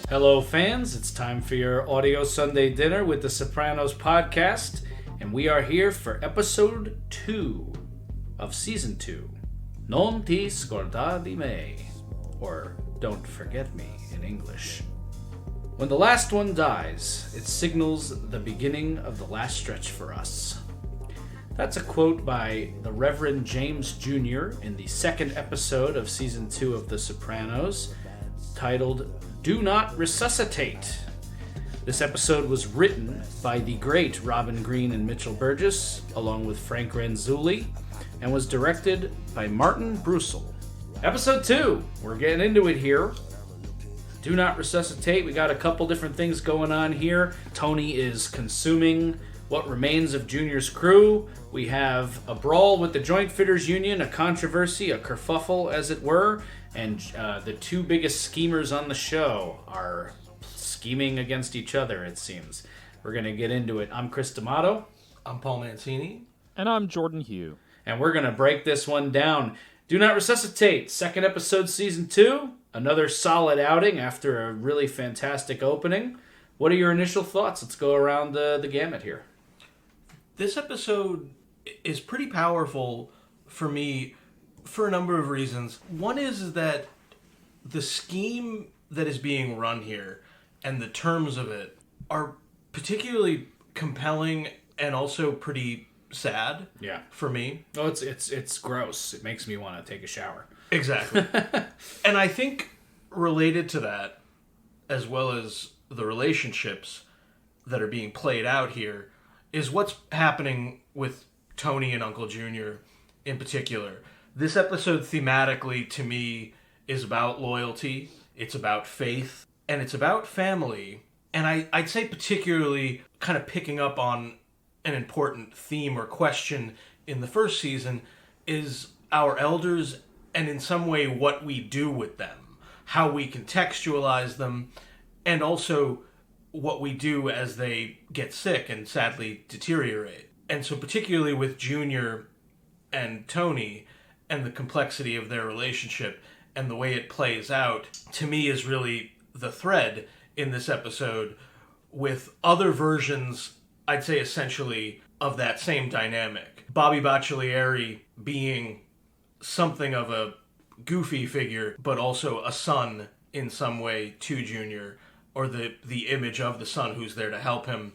Hello, fans. It's time for your audio Sunday dinner with the Sopranos podcast, and we are here for episode 2 of season 2. Non ti scordar di me, or Don't Forget Me in English. When the last one dies, it signals the beginning of the last stretch for us. That's a quote by the Reverend James Jr. in the second episode of season 2 of The Sopranos, titled Do Not Resuscitate. This episode was written by the great Robin Green and Mitchell Burgess, along with Frank Ranzulli, and was directed by Martin Brussel. Episode 2, we're getting into it here. Do Not Resuscitate. We got a couple different things going on here. Tony is consuming what remains of Junior's crew. We have a brawl with the Joint Fitters Union, a controversy, a kerfuffle, as it were, and the two biggest schemers on the show are scheming against each other, it seems. We're going to get into it. I'm Chris D'Amato. I'm Paul Mancini. And I'm Jordan Hugh. And we're going to break this one down. Do Not Resuscitate, second episode, season 2. Another solid outing after a really fantastic opening. What are your initial thoughts? Let's go around the gamut here. This episode is pretty powerful for me for a number of reasons. One is that the scheme that is being run here and the terms of it are particularly compelling and also pretty sad. Yeah. For me. Oh, it's gross. It makes me want to take a shower. Exactly. And I think related to that, as well as the relationships that are being played out here, is what's happening with Tony and Uncle Junior in particular. This episode thematically, to me, is about loyalty, it's about faith, and it's about family. And I'd say particularly kind of picking up on an important theme or question in the first season is our elders and in some way what we do with them, how we contextualize them, and also what we do as they get sick and sadly deteriorate. And so particularly with Junior and Tony and the complexity of their relationship and the way it plays out, to me is really the thread in this episode, with other versions, I'd say essentially, of that same dynamic. Bobby Baccellieri being something of a goofy figure, but also a son in some way to Junior, or the image of the son who's there to help him.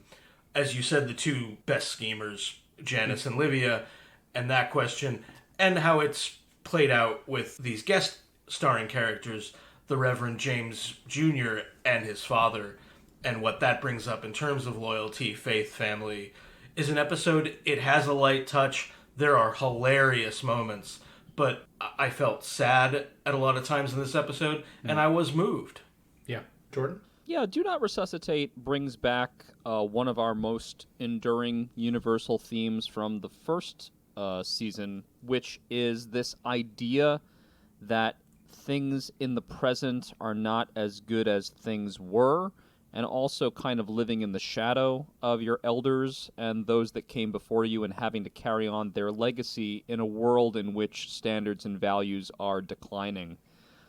As you said, the two best schemers, Janice and Livia, and that question, and how it's played out with these guest starring characters, the Reverend James Jr. and his father, and what that brings up in terms of loyalty, faith, family, is an episode. It has a light touch. There are hilarious moments, but I felt sad at a lot of times in this episode, and I was moved. Yeah. Jordan? Yeah, Do Not Resuscitate brings back one of our most enduring universal themes from the first season, which is this idea that things in the present are not as good as things were, and also kind of living in the shadow of your elders and those that came before you and having to carry on their legacy in a world in which standards and values are declining.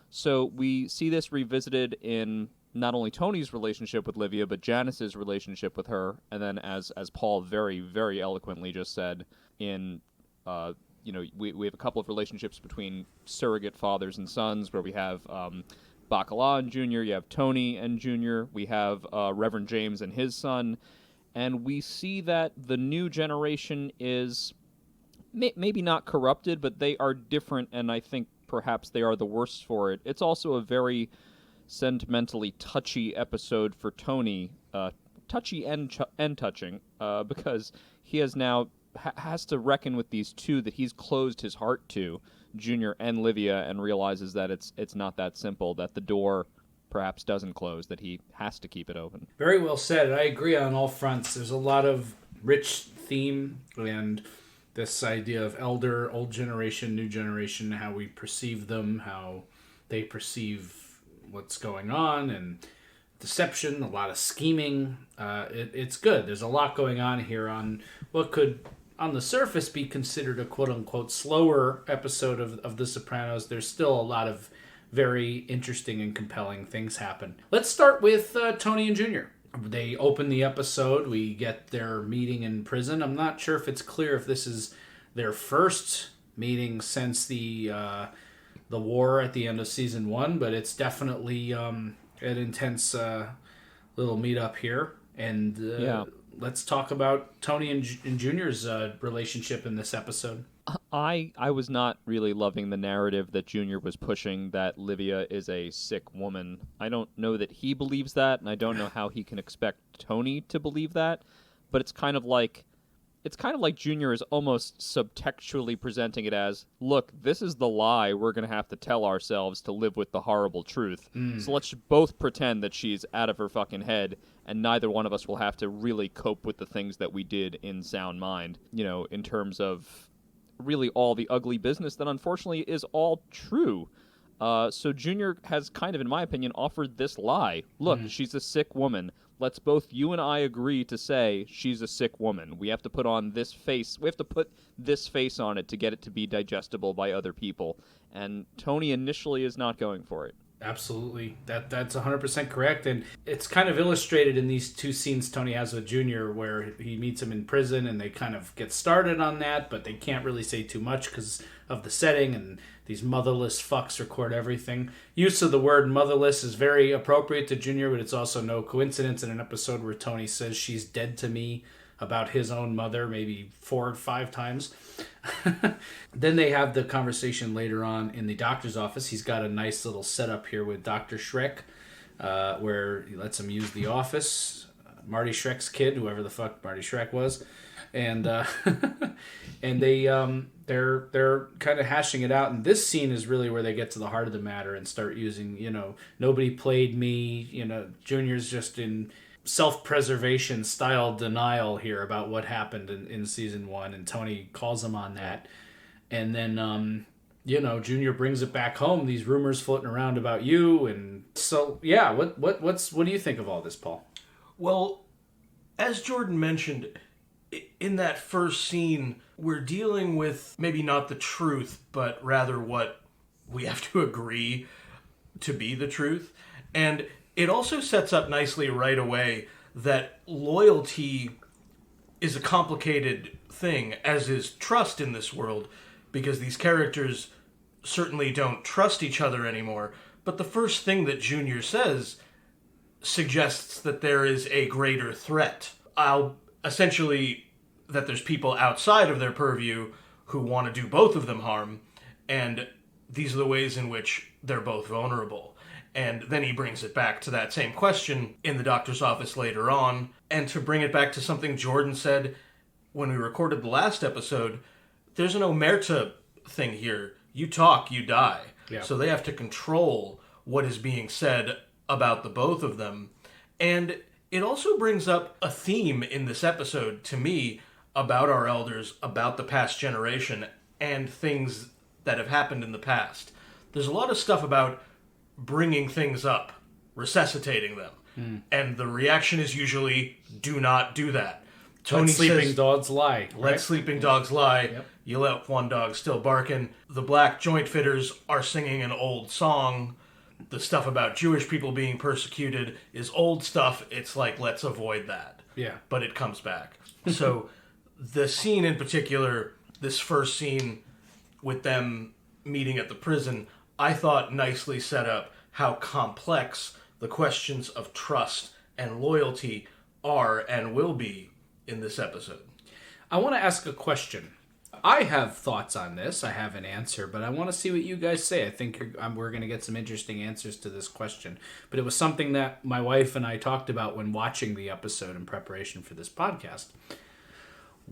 So we see this revisited in not only Tony's relationship with Livia, but Janice's relationship with her, and then as Paul very, very eloquently just said, in we have a couple of relationships between surrogate fathers and sons, where we have Bacala and Junior, you have Tony and Junior, we have Reverend James and his son, and we see that the new generation is maybe not corrupted, but they are different, and I think perhaps they are the worse for it. It's also a very sentimentally touchy episode for Tony, touchy and touching, because he has now has to reckon with these two that he's closed his heart to, Junior and Livia, and realizes that it's not that simple, that the door perhaps doesn't close, that he has to keep it open. Very well said. I agree on all fronts. There's a lot of rich theme and this idea of elder, old generation, new generation, how we perceive them, how they perceive what's going on, and deception, a lot of scheming. It's good. There's a lot going on here on what could, on the surface, be considered a quote-unquote slower episode of The Sopranos. There's still a lot of very interesting and compelling things happen. Let's start with Tony and Junior. They open the episode. We get their meeting in prison. I'm not sure if it's clear if this is their first meeting since the war at the end of season 1, but it's definitely an intense little meetup here. And let's talk about Tony and Junior's relationship in this episode. I was not really loving the narrative that Junior was pushing, that Livia is a sick woman. I don't know that he believes that, and I don't know how he can expect Tony to believe that. But it's kind of like Junior is almost subtextually presenting it as, look, this is the lie we're going to have to tell ourselves to live with the horrible truth. So let's both pretend that she's out of her fucking head, and neither one of us will have to really cope with the things that we did in sound mind, in terms of really all the ugly business that unfortunately is all true. So Junior has kind of, in my opinion, offered this lie. Look, she's a sick woman. Let's both you and I agree to say she's a sick woman. We have to put on this face. We have to put this face on it to get it to be digestible by other people. And Tony initially is not going for it. Absolutely. That's 100% correct. And it's kind of illustrated in these two scenes Tony has with Junior, where he meets him in prison and they kind of get started on that, but they can't really say too much because of the setting, and these motherless fucks record everything. Use of the word motherless is very appropriate to Junior, but it's also no coincidence in an episode where Tony says she's dead to me about his own mother maybe 4 or 5 times. Then they have the conversation later on in the doctor's office. He's got a nice little setup here with Dr. Shrek, where he lets him use the office. Marty Shrek's kid, whoever the fuck Marty Shrek was. And and they're kind of hashing it out. And this scene is really where they get to the heart of the matter and start using, nobody played me. Junior's just in self-preservation style denial here about what happened in season 1, and Tony calls him on that. And then Junior brings it back home, these rumors floating around about you. And so what do you think of all this, Paul? Well, as Jordan mentioned, in that first scene, we're dealing with maybe not the truth, but rather what we have to agree to be the truth. And it also sets up nicely right away that loyalty is a complicated thing, as is trust in this world, because these characters certainly don't trust each other anymore. But the first thing that Junior says suggests that there is a greater threat. Essentially, that there's people outside of their purview who want to do both of them harm, and these are the ways in which they're both vulnerable. And then he brings it back to that same question in the doctor's office later on. And to bring it back to something Jordan said when we recorded the last episode, there's an omerta thing here. You talk, you die. Yeah. So they have to control what is being said about the both of them. And it also brings up a theme in this episode, to me, about our elders, about the past generation, and things that have happened in the past. There's a lot of stuff about bringing things up, resuscitating them. And the reaction is usually, do not do that. Tony says, sleeping dogs lie. Right? Let sleeping dogs lie. Yep. You let one dog still barking. The black joint fitters are singing an old song. The stuff about Jewish people being persecuted is old stuff. It's like, let's avoid that. Yeah. But it comes back. So the scene in particular, this first scene with them meeting at the prison, I thought nicely set up how complex the questions of trust and loyalty are and will be in this episode. I want to ask a question. I have thoughts on this. I have an answer, but I want to see what you guys say. I think we're going to get some interesting answers to this question. But it was something that my wife and I talked about when watching the episode in preparation for this podcast.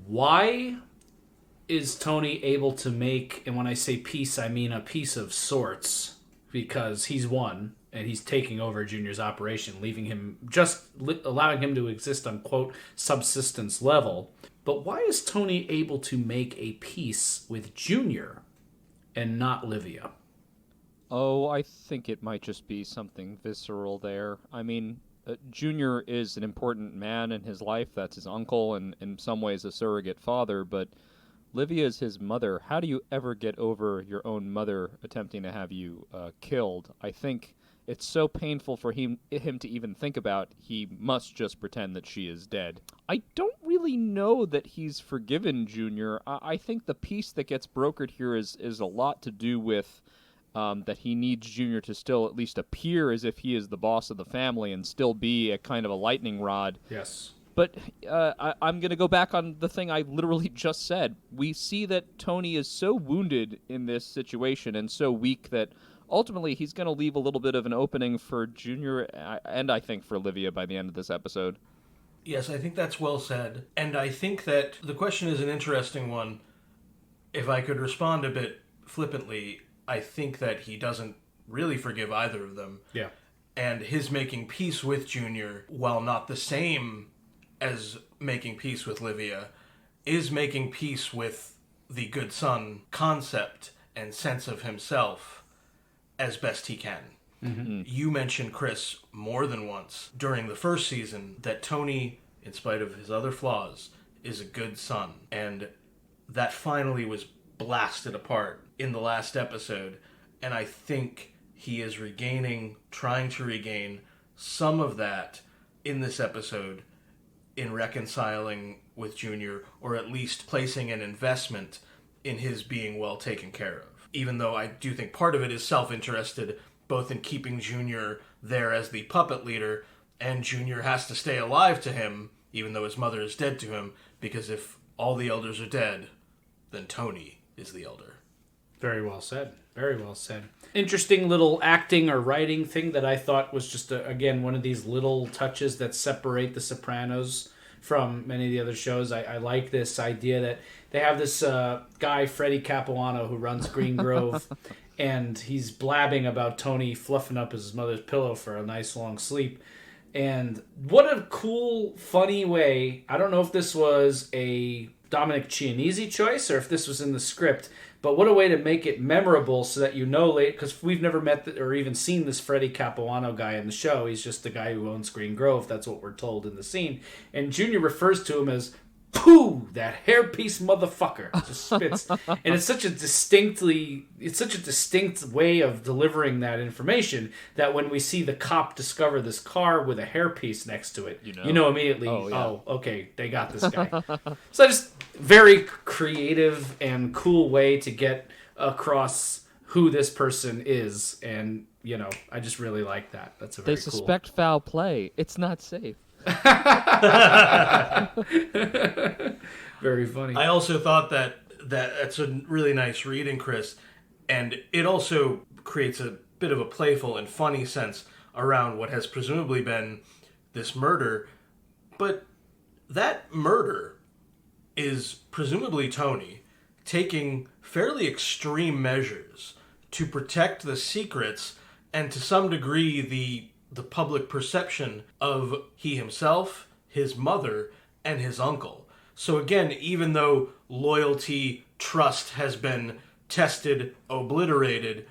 Why is Tony able to make, and when I say peace, I mean a peace of sorts, because he's won and he's taking over Junior's operation, leaving him, allowing him to exist on, quote, subsistence level. But why is Tony able to make a peace with Junior and not Livia? Oh, I think it might just be something visceral there. I mean, Junior is an important man in his life. That's his uncle and in some ways a surrogate father, but Livia is his mother. How do you ever get over your own mother attempting to have you killed? I think it's so painful for him to even think about. He must just pretend that she is dead. I don't really know that he's forgiven Junior. I think the piece that gets brokered here is a lot to do with that he needs Junior to still at least appear as if he is the boss of the family and still be a kind of a lightning rod. Yes. But I'm going to go back on the thing I literally just said. We see that Tony is so wounded in this situation and so weak that ultimately he's going to leave a little bit of an opening for Junior and I think for Livia by the end of this episode. Yes, I think that's well said. And I think that the question is an interesting one. If I could respond a bit flippantly, I think that he doesn't really forgive either of them. Yeah. And his making peace with Junior, while not the same as making peace with Livia, is making peace with the good son concept and sense of himself as best he can. Mm-hmm. You mentioned, Chris, more than once during the first season that Tony, in spite of his other flaws, is a good son. And that finally was blasted apart in the last episode. And I think he is trying to regain some of that in this episode in reconciling with Junior, or at least placing an investment in his being well taken care of. Even though I do think part of it is self-interested, both in keeping Junior there as the puppet leader, and Junior has to stay alive to him, even though his mother is dead to him, because if all the elders are dead, then Tony is the elder. Very well said. Very well said. Interesting little acting or writing thing that I thought was just, again, one of these little touches that separate The Sopranos from many of the other shows. I like this idea that they have this guy, Freddie Capuano, who runs Green Grove, and he's blabbing about Tony fluffing up his mother's pillow for a nice long sleep. And what a cool, funny way. I don't know if this was a Dominic Chianese choice or if this was in the script, but what a way to make it memorable so that you know late, because we've never met or even seen this Freddie Capuano guy in the show. He's just the guy who owns Green Grove. That's what we're told in the scene. And Junior refers to him as, "Pooh, that hairpiece motherfucker." Just spits. And it's such a distinct way of delivering that information that when we see the cop discover this car with a hairpiece next to it, you know immediately, okay, they got this guy. So just very creative and cool way to get across who this person is. And, I just really like that. That's They suspect foul play. It's not safe. Very funny. I also thought that's a really nice reading, Chris, and it also creates a bit of a playful and funny sense around what has presumably been this murder. But that murder is presumably Tony taking fairly extreme measures to protect the secrets and to some degree the public perception of he himself, his mother, and his uncle. So again, even though loyalty, trust has been tested, obliterated,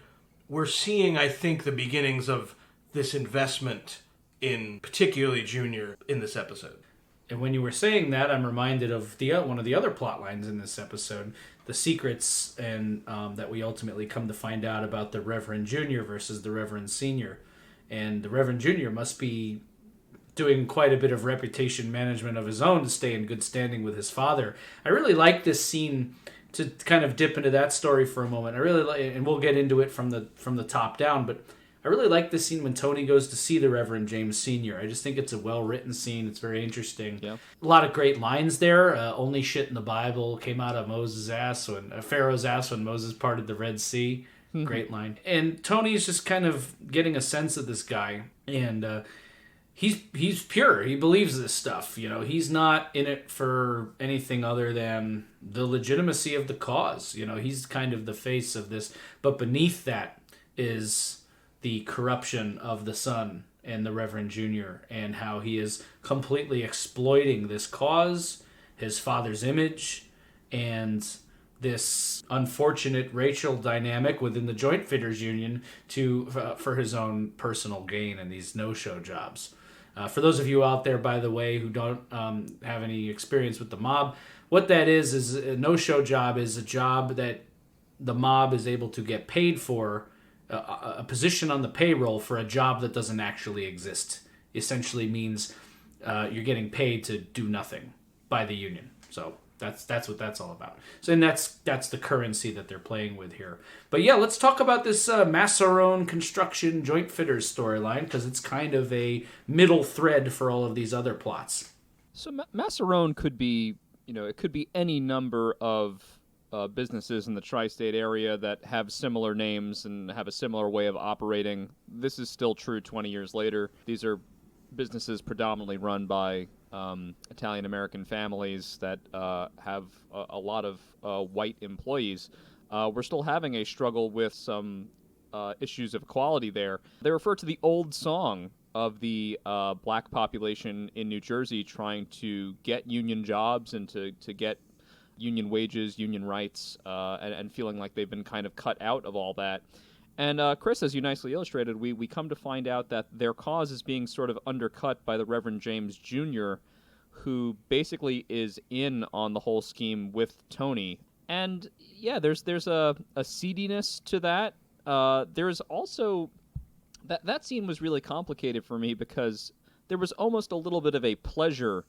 we're seeing, I think, the beginnings of this investment in particularly Junior in this episode. And when you were saying that, I'm reminded of one of the other plot lines in this episode, the secrets and that we ultimately come to find out about the Reverend Junior versus the Reverend Senior. And the Reverend Junior must be doing quite a bit of reputation management of his own to stay in good standing with his father. I really like this scene, to kind of dip into that story for a moment. I really like, and we'll get into it from the top down, but I really like this scene when Tony goes to see the Reverend James Sr. I just think it's a well-written scene. It's very interesting. Yep. A lot of great lines there. Only shit in the Bible came out of Moses' ass Pharaoh's ass when Moses parted the Red Sea. Great line. And Tony's just kind of getting a sense of this guy, and he's pure. He believes this stuff. He's not in it for anything other than the legitimacy of the cause. He's kind of the face of this, but beneath that is the corruption of the son and the Reverend Junior, and how he is completely exploiting this cause, his father's image, and this unfortunate racial dynamic within the Joint Fitters Union for his own personal gain and these no-show jobs. For those of you out there, by the way, who don't have any experience with the mob, what that is a no-show job is a job that the mob is able to get paid for, a position on the payroll for a job that doesn't actually exist. Essentially means you're getting paid to do nothing by the union. So that's what that's all about. So, and that's the currency that they're playing with here. But yeah, let's talk about this Massarone Construction joint fitters storyline, because it's kind of a middle thread for all of these other plots. So Massarone could be, it could be any number of businesses in the tri-state area that have similar names and have a similar way of operating. This is still true 20 years later. These are businesses predominantly run by Italian-American families that have a lot of white employees. We're still having a struggle with some issues of equality there. They refer to the old song of the black population in New Jersey trying to get union jobs and to get union wages, union rights, and feeling like they've been kind of cut out of all that. And Chris, as you nicely illustrated, we come to find out that their cause is being sort of undercut by the Reverend James Jr., who basically is in on the whole scheme with Tony. And yeah, there's a seediness to that. There's also that scene was really complicated for me because there was almost a little bit of a pleasure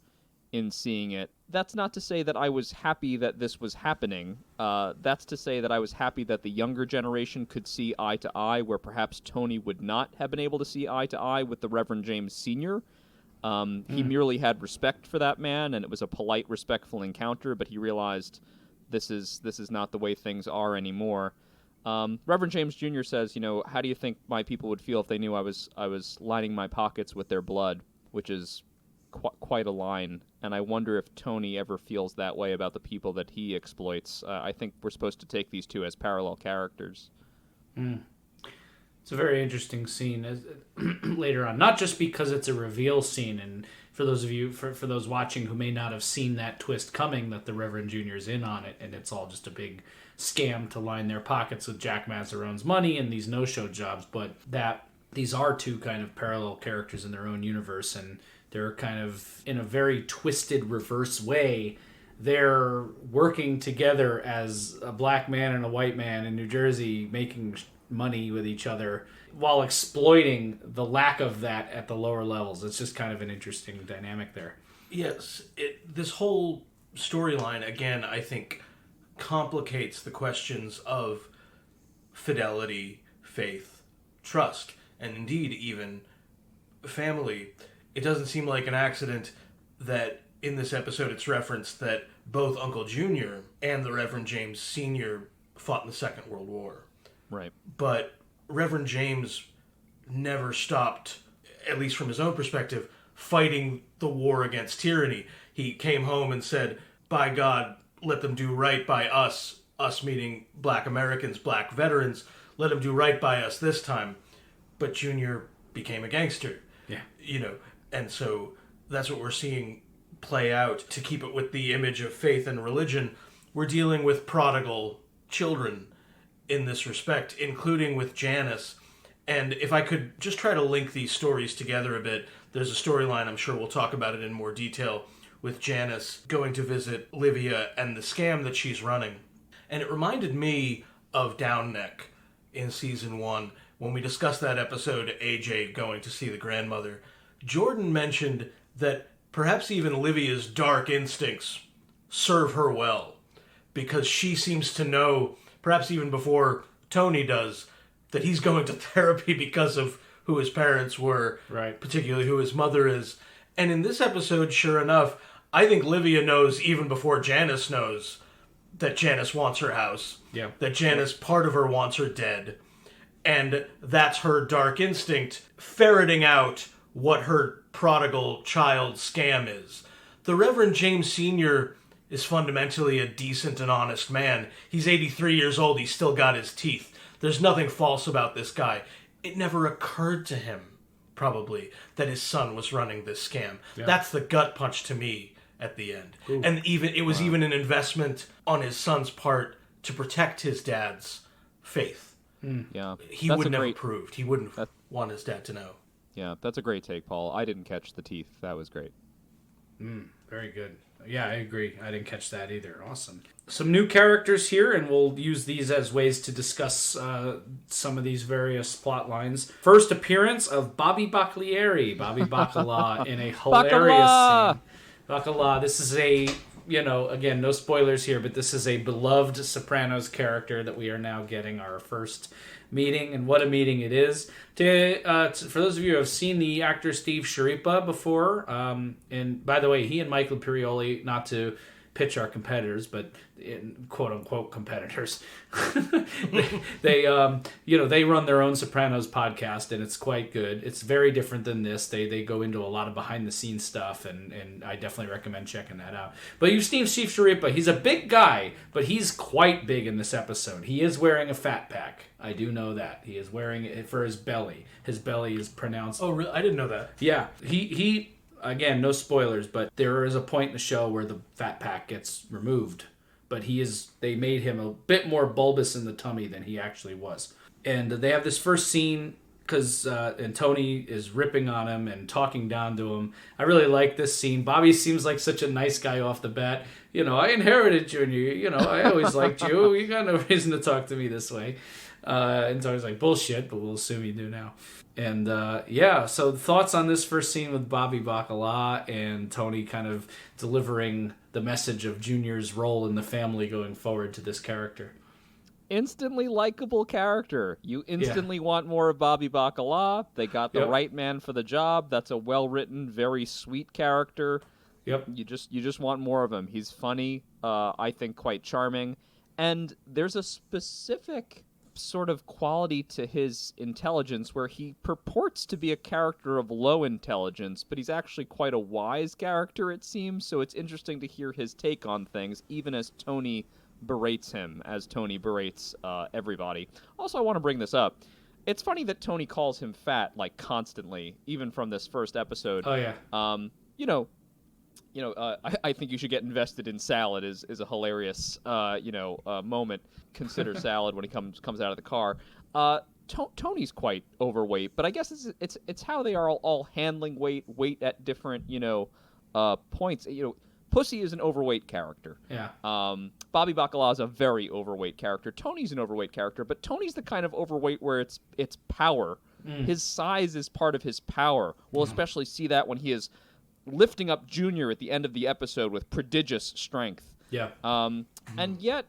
in seeing it. That's not to say that I was happy that this was happening. That's to say that I was happy that the younger generation could see eye to eye where perhaps Tony would not have been able to see eye to eye with the Reverend James Sr. He merely had respect for that man, and it was a polite, respectful encounter, but he realized this is not the way things are anymore. Reverend James Jr. says, how do you think my people would feel if they knew I was lining my pockets with their blood, which is quite a line, and I wonder if Tony ever feels that way about the people that he exploits. I think we're supposed to take these two as parallel characters. It's a very interesting scene later on, not just because it's a reveal scene, and for those of you, for those watching who may not have seen that twist coming, that the Reverend Jr. is in on it, and it's all just a big scam to line their pockets with Jack Mazzarone's money and these no-show jobs, but that these are two kind of parallel characters in their own universe, and they're kind of, in a very twisted reverse way, they're working together as a black man and a white man in New Jersey, making money with each other while exploiting the lack of that at the lower levels. It's just kind of an interesting dynamic there. Yes, this whole storyline, again, I think, complicates the questions of fidelity, faith, trust, and indeed even family. It doesn't seem like an accident that in this episode it's referenced that both Uncle Junior and the Reverend James Sr. fought in the Second World War. Right. But Reverend James never stopped, at least from his own perspective, fighting the war against tyranny. He came home and said, by God, let them do right by us meaning black Americans, black veterans, let them do right by us this time. But Junior became a gangster. Yeah. And so that's what we're seeing play out. To keep it with the image of faith and religion, we're dealing with prodigal children in this respect, including with Janice. And if I could just try to link these stories together a bit, there's a storyline, I'm sure we'll talk about it in more detail, with Janice going to visit Livia and the scam that she's running. And it reminded me of Down Neck in season 1. When we discussed that episode, AJ going to see the grandmother, Jordan mentioned that perhaps even Livia's dark instincts serve her well, because she seems to know, perhaps even before Tony does, that he's going to therapy because of who his parents were, right? Particularly who his mother is. And in this episode, sure enough, I think Livia knows even before Janice knows that Janice wants her house. Yeah. That Janice, part of her, wants her dead. And that's her dark instinct ferreting out what her prodigal child scam is. The Reverend James Sr. is fundamentally a decent and honest man. He's 83 years old. He's still got his teeth. There's nothing false about this guy. It never occurred to him, probably, that his son was running this scam. Yeah. That's the gut punch to me at the end. Ooh. And it was even an investment on his son's part to protect his dad's faith. Yeah, he would never proved. He wouldn't want his dad to know. Yeah, that's a great take, Paul. I didn't catch the teeth. That was great. Very good. Yeah, I agree. I didn't catch that either. Awesome. Some new characters here, and we'll use these as ways to discuss some of these various plot lines. First appearance of Bobby Bacala in a hilarious scene. Bacala, this is a, again, no spoilers here, but this is a beloved Sopranos character that we are now getting our first meeting, and what a meeting it is. For those of you who have seen the actor Steve Schirripa before, and by the way, he and Michael Imperioli, not to pitch our competitors, but in quote unquote competitors, they run their own Sopranos podcast, and it's quite good. It's very different than this. They go into a lot of behind the scenes stuff, and I definitely recommend checking that out. But you've seen Steve Schirripa. He's a big guy, but he's quite big in this episode. He is wearing a fat pack. I do know that. He is wearing it for his belly. His belly is pronounced... Oh, really? I didn't know that. Yeah. He again, no spoilers, but there is a point in the show where the fat pack gets removed. But they made him a bit more bulbous in the tummy than he actually was. And they have this first scene because Tony is ripping on him and talking down to him. I really like this scene. Bobby seems like such a nice guy off the bat. I inherited Junior. I always liked you. You got no reason to talk to me this way. And Tony's like, bullshit, but we'll assume you do now. And so thoughts on this first scene with Bobby Bacala and Tony kind of delivering the message of Junior's role in the family going forward to this character. Instantly likable character. You instantly want more of Bobby Bacala. They got the right man for the job. That's a well-written, very sweet character. Yep. You just want more of him. He's funny, I think quite charming. And there's a specific sort of quality to his intelligence where he purports to be a character of low intelligence, but he's actually quite a wise character, it seems. So it's interesting to hear his take on things, even as Tony berates him, as Tony berates everybody. Also, I want to bring this up. It's funny that Tony calls him fat, like, constantly, even from this first episode. Oh, yeah. I think you should get invested in salad is a hilarious, moment. Consider salad when he comes out of the car. Tony's quite overweight, but I guess it's how they are all handling weight at different, points. Pussy is an overweight character. Yeah. Bobby Bacala is a very overweight character. Tony's an overweight character, but Tony's the kind of overweight where it's power. His size is part of his power. We'll especially see that when he is lifting up Junior at the end of the episode with prodigious strength. Yeah. And yet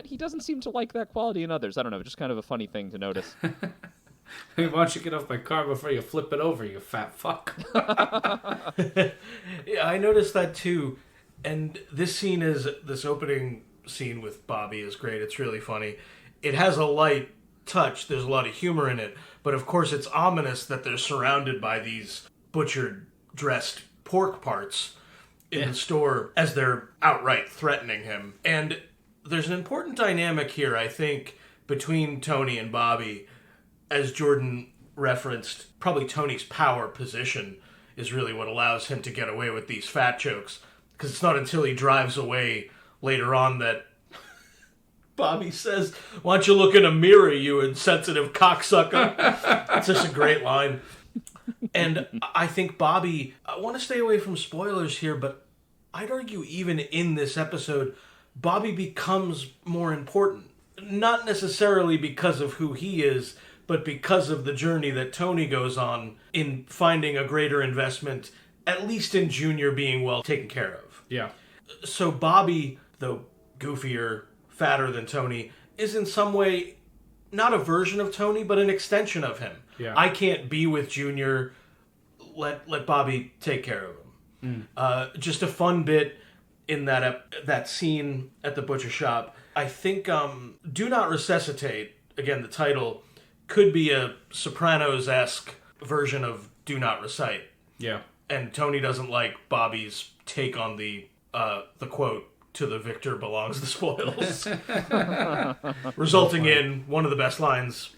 he doesn't seem to like that quality in others. I don't know, just kind of a funny thing to notice. Why don't you get off my car before you flip it over, you fat fuck? Yeah, I noticed that too. And this opening scene with Bobby is great. It's really funny. It has a light touch. There's a lot of humor in it. But of course it's ominous that they're surrounded by these butchered, dressed pork parts in the store as they're outright threatening him. And there's an important dynamic here, I think, between Tony and Bobby. As Jordan referenced, probably Tony's power position is really what allows him to get away with these fat jokes. Because it's not until he drives away later on that Bobby says, "Why don't you look in a mirror, you insensitive cocksucker?" It's such a great line. And I think Bobby, I want to stay away from spoilers here, but I'd argue even in this episode, Bobby becomes more important. Not necessarily because of who he is, but because of the journey that Tony goes on in finding a greater investment, at least in Junior being well taken care of. Yeah. So Bobby, though goofier, fatter than Tony, is in some way not a version of Tony, but an extension of him. Yeah. I can't be with Junior. Let Bobby take care of him. Just a fun bit in that scene at the butcher shop. I think Do Not Resuscitate, again, the title, could be a Sopranos-esque version of Do Not Recite. Yeah. And Tony doesn't like Bobby's take on the quote, "To the victor belongs the spoils," resulting in one of the best lines.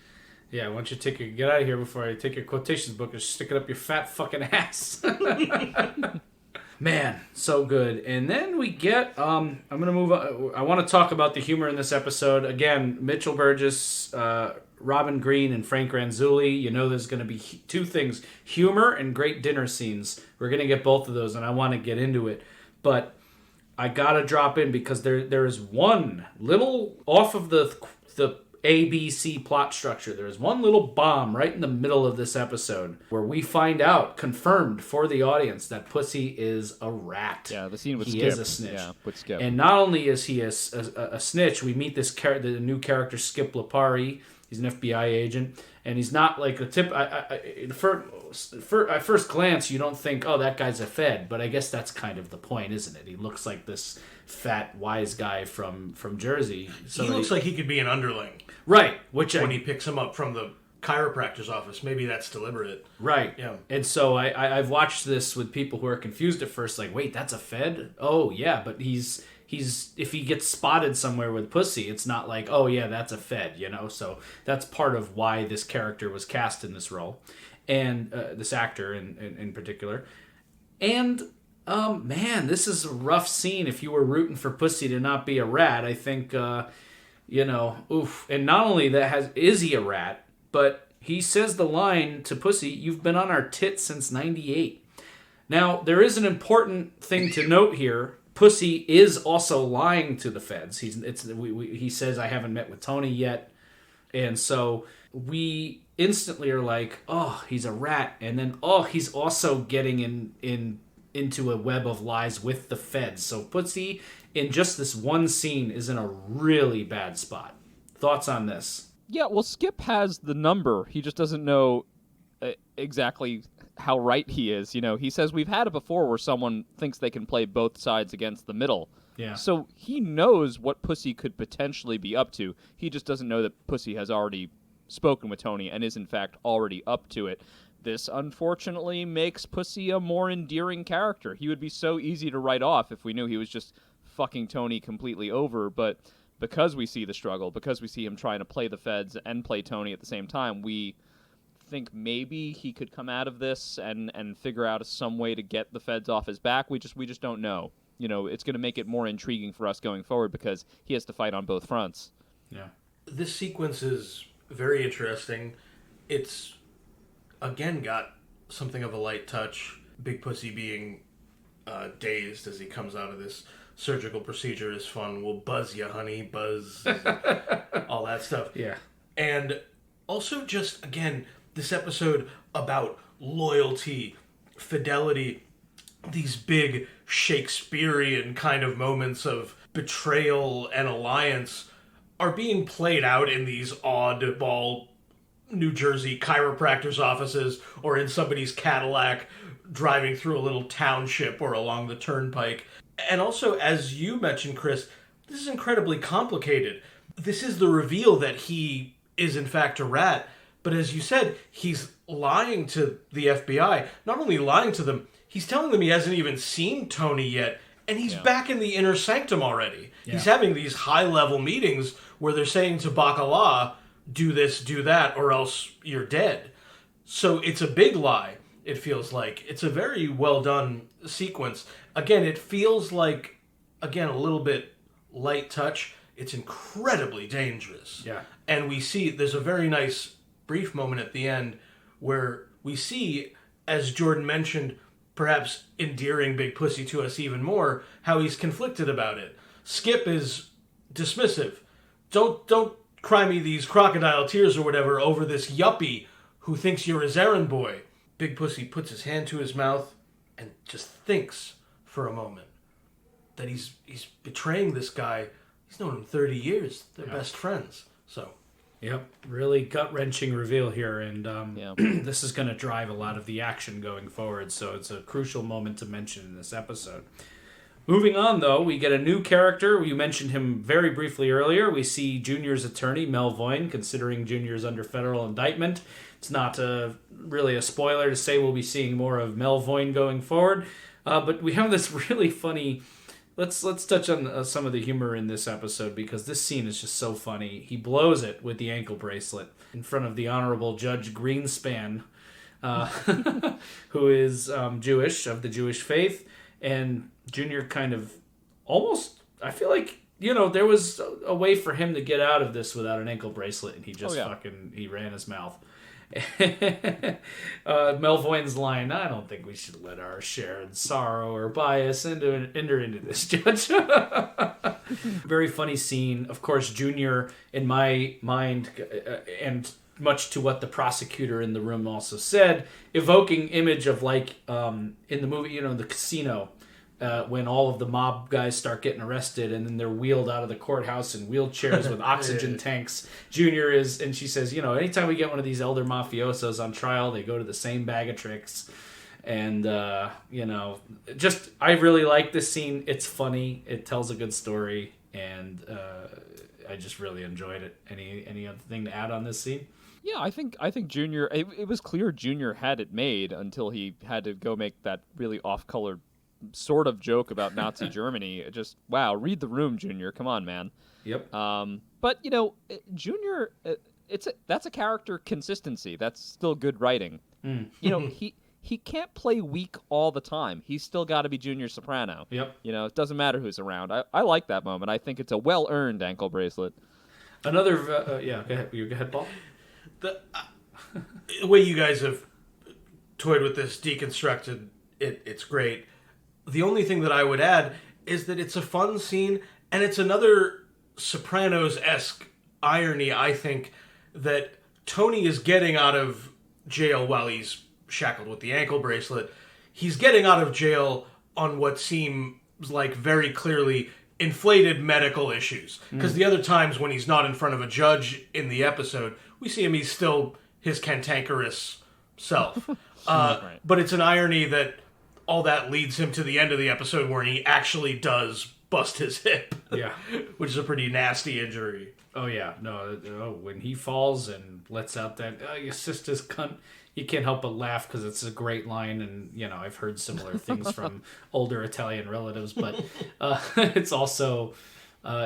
Yeah, why don't you get out of here before I take your quotations book and stick it up your fat fucking ass. Man, so good. And then we get, I'm going to move on. I want to talk about the humor in this episode. Again, Mitchell Burgess, Robin Green, and Frank Ranzulli. You know there's going to be two things, humor and great dinner scenes. We're going to get both of those, and I want to get into it. But I gotta drop in because there is one little off of the ABC plot structure. There is one little bomb right in the middle of this episode where we find out, confirmed for the audience, that Pussy is a rat. Yeah, the scene with Skip. Skip. He is a snitch. Yeah, with Skip. And not only is he a snitch, we meet the new character Skip Lipari. He's an FBI agent, and he's not like a tip. At first glance, you don't think, oh, that guy's a Fed, but I guess that's kind of the point, isn't it? He looks like this fat, wise guy from Jersey. So he looks like he could be an underling. Right. When he picks him up from the chiropractor's office, maybe that's deliberate. Right. Yeah. And so I've watched this with people who are confused at first, like, wait, that's a Fed? Oh, yeah, but he's if he gets spotted somewhere with Pussy, it's not like, oh, yeah, that's a Fed, you know? So that's part of why this character was cast in this role, and this actor in particular. And, man, this is a rough scene if you were rooting for Pussy to not be a rat. I think, oof. And not only is he a rat, but he says the line to Pussy, "You've been on our tit since '98." Now, there is an important thing to note here. Pussy is also lying to the feds. He says, "I haven't met with Tony yet," and so we instantly are like, "Oh, he's a rat," and then, "Oh, he's also getting into a web of lies with the feds." So Pussy, in just this one scene, is in a really bad spot. Thoughts on this? Yeah, well, Skip has the number. He just doesn't know exactly how right he is. You know, he says we've had it before where someone thinks they can play both sides against the middle. Yeah. So he knows what Pussy could potentially be up to. He just doesn't know that Pussy has already spoken with Tony and is in fact already up to it. This unfortunately makes Pussy a more endearing character. He would be so easy to write off if we knew he was just fucking Tony completely over, but because we see the struggle, because we see him trying to play the feds and play Tony at the same time, we think maybe he could come out of this and figure out some way to get the feds off his back. We just don't know. You know, it's going to make it more intriguing for us going forward because he has to fight on both fronts. Yeah. This sequence is very interesting. It's, again, got something of a light touch. Big Pussy being dazed as he comes out of this surgical procedure is fun. We'll buzz you, honey, buzz, all that stuff. Yeah. And also just, again, this episode about loyalty, fidelity, these big Shakespearean kind of moments of betrayal and alliance are being played out in these oddball New Jersey chiropractor's offices or in somebody's Cadillac driving through a little township or along the turnpike. And also, as you mentioned, Chris, this is incredibly complicated. This is the reveal that he is in fact a rat, but as you said, he's lying to the FBI. Not only lying to them, he's telling them he hasn't even seen Tony yet, and he's back in the inner sanctum already. Yeah. He's having these high-level meetings where they're saying to Bacala, do this, do that, or else you're dead. So it's a big lie, it feels like. It's a very well-done sequence. Again, it feels like, a little bit light touch. It's incredibly dangerous. Yeah. And we see, there's a very nice brief moment at the end where we see, as Jordan mentioned, perhaps endearing Big Pussy to us even more, how he's conflicted about it. Skip is dismissive. Don't cry me these crocodile tears or whatever over this yuppie who thinks you're his errand boy. Big Pussy puts his hand to his mouth and just thinks for a moment that he's betraying this guy. He's known him 30 years. They're best friends. So, yep, really gut-wrenching reveal here, and this is going to drive a lot of the action going forward, so it's a crucial moment to mention in this episode. Moving on, though, we get a new character. You mentioned him very briefly earlier. We see Junior's attorney, Mel Voyne, considering Junior's under federal indictment. It's not really a spoiler to say we'll be seeing more of Mel Voyne going forward, but we have this really funny... Let's touch on some of the humor in this episode because this scene is just so funny. He blows it with the ankle bracelet in front of the Honorable Judge Greenspan, who is Jewish, of the Jewish faith, and Junior kind of almost, I feel like, there was a way for him to get out of this without an ankle bracelet, and he just he ran his mouth. Melvoin's line, I don't think we should let our shared sorrow or bias enter into this, Judge. Very funny scene. Of course, Junior, in my mind, and much to what the prosecutor in the room also said, evoking image of like in the movie, the casino, when all of the mob guys start getting arrested and then they're wheeled out of the courthouse in wheelchairs with oxygen tanks. Junior is, and she says, anytime we get one of these elder mafiosos on trial, they go to the same bag of tricks. And, I really like this scene. It's funny. It tells a good story. And I just really enjoyed it. Any other thing to add on this scene? Yeah, I think Junior, it was clear Junior had it made until he had to go make that really off-color sort of joke about Nazi Germany. Just, wow, read the room, Junior. Come on, man. Yep. But, Junior, that's a character consistency. That's still good writing. He can't play weak all the time. He's still got to be Junior Soprano. Yep. It doesn't matter who's around. I like that moment. I think it's a well-earned ankle bracelet. Another, go ahead. Go ahead, Paul. The way you guys have toyed with this, deconstructed, it's great. The only thing that I would add is that it's a fun scene, and it's another Sopranos-esque irony, I think, that Tony is getting out of jail while he's shackled with the ankle bracelet. He's getting out of jail on what seems like very clearly inflated medical issues. Because the other times when he's not in front of a judge in the episode, we see him, he's still his cantankerous self. Right. But it's an irony that all that leads him to the end of the episode where he actually does bust his hip. Yeah. Which is a pretty nasty injury. Oh, yeah. No, when he falls and lets out that, your sister's cunt, you can't help but laugh because it's a great line. And, I've heard similar things from older Italian relatives. But it's also,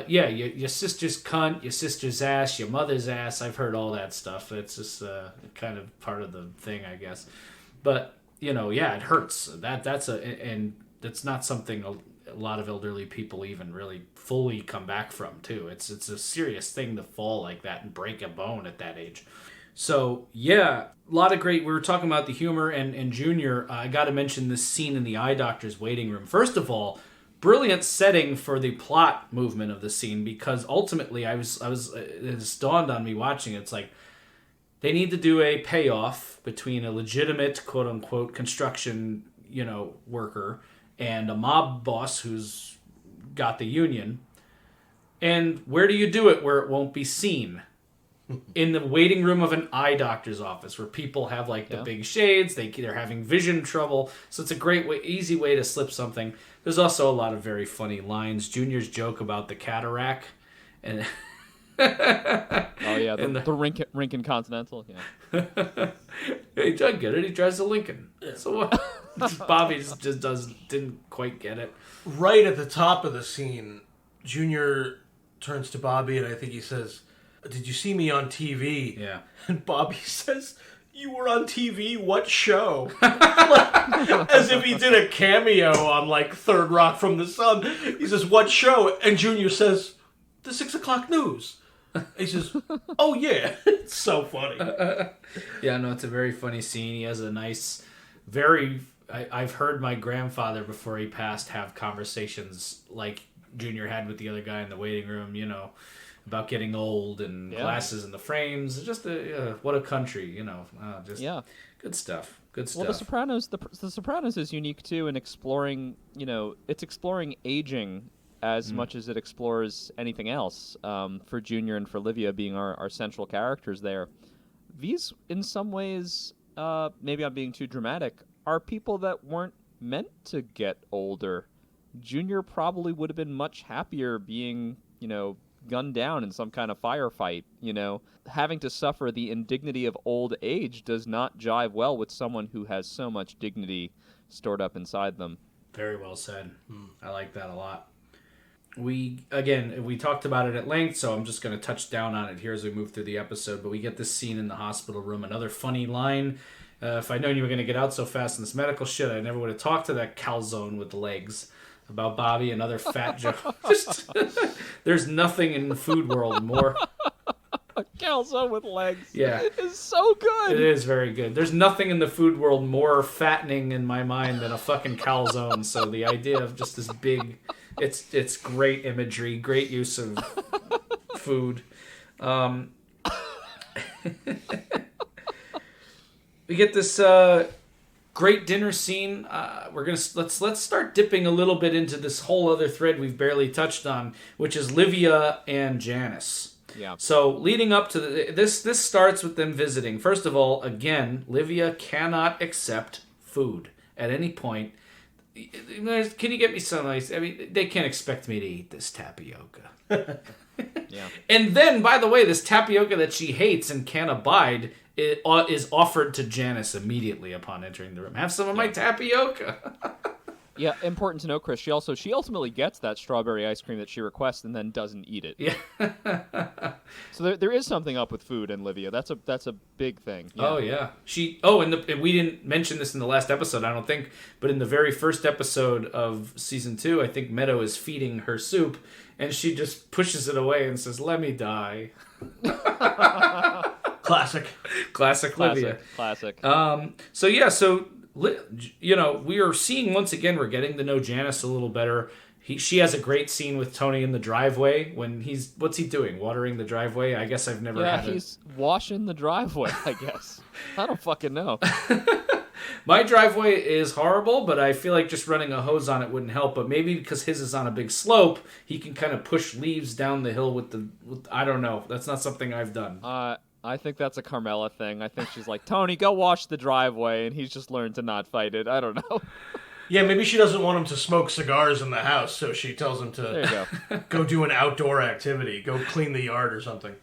your sister's cunt, your sister's ass, your mother's ass. I've heard all that stuff. It's just kind of part of the thing, I guess. But, it hurts. And that's not something a lot of elderly people even really fully come back from, too. It's a serious thing to fall like that and break a bone at that age. So, yeah, a lot of great... We were talking about the humor and Junior. I got to mention this scene in the eye doctor's waiting room. First of all, brilliant setting for the plot movement of the scene, because ultimately it just dawned on me watching it. It's like they need to do a payoff between a legitimate, quote-unquote, construction, worker and a mob boss who's got the union. And where do you do it where it won't be seen? In the waiting room of an eye doctor's office where people have the big shades, they're having vision trouble. So it's a great way, easy way to slip something. There's also a lot of very funny lines. Junior's joke about the cataract and oh yeah, the Lincoln Continental. Yeah. Hey, Doug, get it? He drives a Lincoln. So what? Bobby just didn't quite get it. Right at the top of the scene, Junior turns to Bobby and I think he says, "Did you see me on TV?" Yeah. And Bobby says, "You were on TV? What show?" As if he did a cameo on Third Rock from the Sun. He says, "What show?" And Junior says, "The 6 o'clock news." He says, "Oh yeah." It's so funny. Yeah, no, it's a very funny scene. He has a nice, I've heard my grandfather before he passed have conversations like Junior had with the other guy in the waiting room, about getting old and glasses in the frames. Just what a country, good stuff. Good stuff. Well, the Sopranos is unique too in exploring, it's exploring aging as much as it explores anything else. For Junior and for Livia being our central characters there, these in some ways, maybe I'm being too dramatic, are people that weren't meant to get older. Junior probably would have been much happier being, gunned down in some kind of firefight. Having to suffer the indignity of old age does not jive well with someone who has so much dignity stored up inside them. Very well said. I like that a lot. We talked about it at length, so I'm just going to touch down on it here as we move through the episode, but we get this scene in the hospital room. Another funny line. If I'd known you were going to get out so fast in this medical shit, I never would have talked to that calzone with the legs about Bobby, another fat joke. There's nothing in the food world more Calzone with legs. Yeah. It's so good. It is very good. There's nothing in the food world more fattening in my mind than a fucking calzone. So the idea of just this big, it's great imagery, great use of food. We get this great dinner scene. Let's start dipping a little bit into this whole other thread we've barely touched on, which is Livia and Janice. Yeah. So leading up to this starts with them visiting. First of all, again, Livia cannot accept food at any point. Can you get me some ice? I mean, they can't expect me to eat this tapioca. Yeah. And then, by the way, this tapioca that she hates and can't abide is offered to Janice immediately upon entering the room. Have some of my tapioca. Yeah, important to know, Chris. She ultimately gets that strawberry ice cream that she requests and then doesn't eat it. Yeah. So there is something up with food in Livia. That's a big thing. Yeah. Oh yeah. And we didn't mention this in the last episode, I don't think, but in the very first episode of season 2, I think Meadow is feeding her soup, and she just pushes it away and says, "Let me die." Classic Livia. Classic. So we are seeing, once again, we're getting to know Janice a little better. She has a great scene with Tony in the driveway when what's he doing? Watering the driveway? I guess I've never had he's washing the driveway, I guess. I don't fucking know. My driveway is horrible, but I feel like just running a hose on it wouldn't help. But maybe because his is on a big slope, he can kind of push leaves down the hill with I don't know. That's not something I've done. I think that's a Carmela thing. I think she's like, Tony, go wash the driveway, and he's just learned to not fight it. I don't know. Yeah, maybe she doesn't want him to smoke cigars in the house, so she tells him to go do an outdoor activity, go clean the yard or something.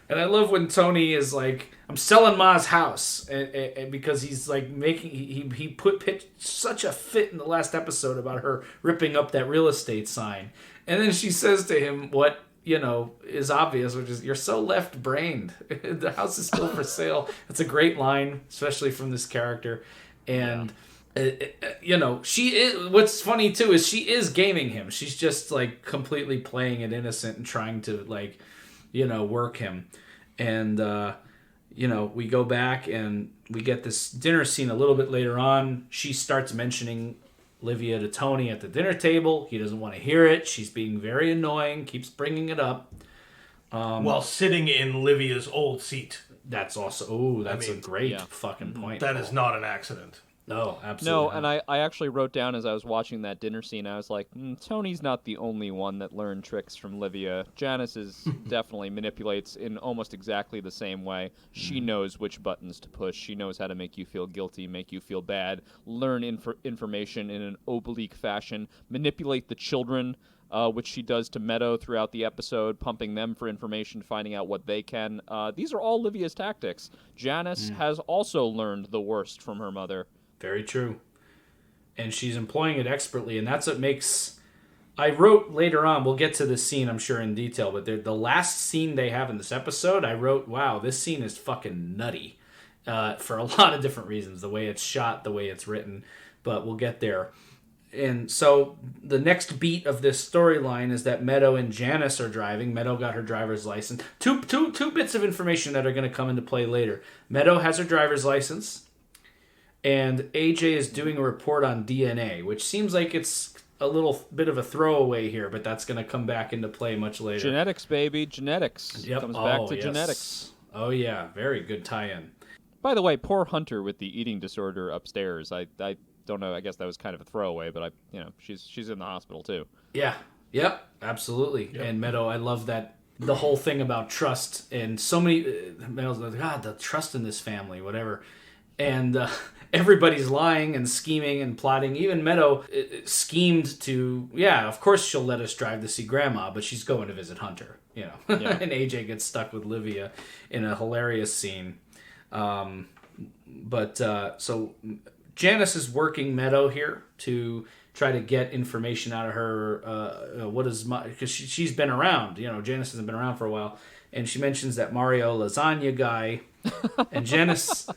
And I love when Tony is like, "I'm selling Ma's house," and because he's like he pitched such a fit in the last episode about her ripping up that real estate sign, and then she says to him what is obvious, which is, "You're so left-brained. The house is still for sale." It's a great line, especially from this character, and. She is. What's funny too is she is gaming him. She's just like completely playing it innocent and trying to work him. And we go back and we get this dinner scene a little bit later on. She starts mentioning Livia to Tony at the dinner table. He doesn't want to hear it. She's being very annoying. Keeps bringing it up while sitting in Livia's old seat. That's also. That's a great fucking point. That is not an accident. No, absolutely. No, and I actually wrote down as I was watching that dinner scene, I was like, Tony's not the only one that learned tricks from Livia. Janice definitely manipulates in almost exactly the same way. She knows which buttons to push. She knows how to make you feel guilty, make you feel bad, learn information in an oblique fashion, manipulate the children, which she does to Meadow throughout the episode, pumping them for information, finding out what they can. These are all Livia's tactics. Janice has also learned the worst from her mother. Very true. And she's employing it expertly, and that's what makes... I wrote later on, we'll get to this scene, I'm sure, in detail, but the last scene they have in this episode, I wrote, wow, this scene is fucking nutty for a lot of different reasons. The way it's shot, the way it's written, but we'll get there. And so the next beat of this storyline is that Meadow and Janice are driving. Meadow got her driver's license. Two bits of information that are going to come into play later. Meadow has her driver's license. And AJ is doing a report on DNA, which seems like it's a little bit of a throwaway here, but that's going to come back into play much later. Genetics, baby. Genetics. Yep. Comes back to genetics. Oh, yeah. Very good tie-in. By the way, poor Hunter with the eating disorder upstairs. I don't know. I guess that was kind of a throwaway, but she's in the hospital, too. Yeah. Yep. Absolutely. Yep. And Meadow, I love that. The whole thing about trust, and so many... Meadow's like, God, the trust in this family, whatever. And... everybody's lying and scheming and plotting. Even Meadow schemed to, of course she'll let us drive to see Grandma, but she's going to visit Hunter, Yeah. And AJ gets stuck with Livia in a hilarious scene. So Janice is working Meadow here to try to get information out of her. Because she's been around. Janice hasn't been around for a while. And she mentions that Mario lasagna guy, and Janice,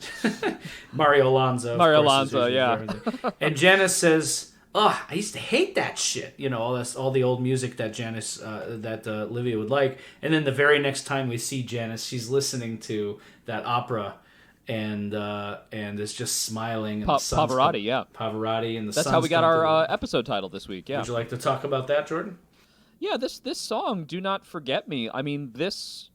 Mario Alonso, yeah. And Janice says, I used to hate that shit. All the old music that Janice, Livia would like. And then the very next time we see Janice, she's listening to that opera, and is just smiling. And Pavarotti, yeah. Pavarotti, and that's how we got our episode title this week. Yeah. Would you like to talk about that, Jordan? Yeah, this song, "Do Not Forget Me." I mean, this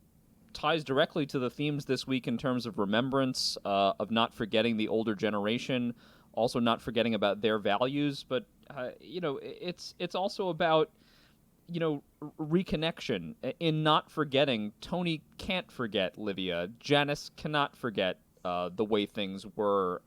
ties directly to the themes this week in terms of remembrance, of not forgetting the older generation, also not forgetting about their values, but it's also about reconnection. In not forgetting, Tony can't forget Livia. Janice cannot forget the way things were.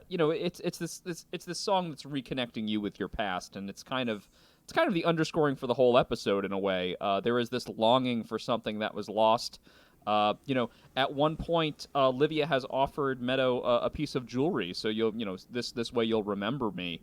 It's this song that's reconnecting you with your past, and it's kind of the underscoring for the whole episode in a way. There is this longing for something that was lost. At one point, Livia has offered Meadow a piece of jewelry, so this way you'll remember me.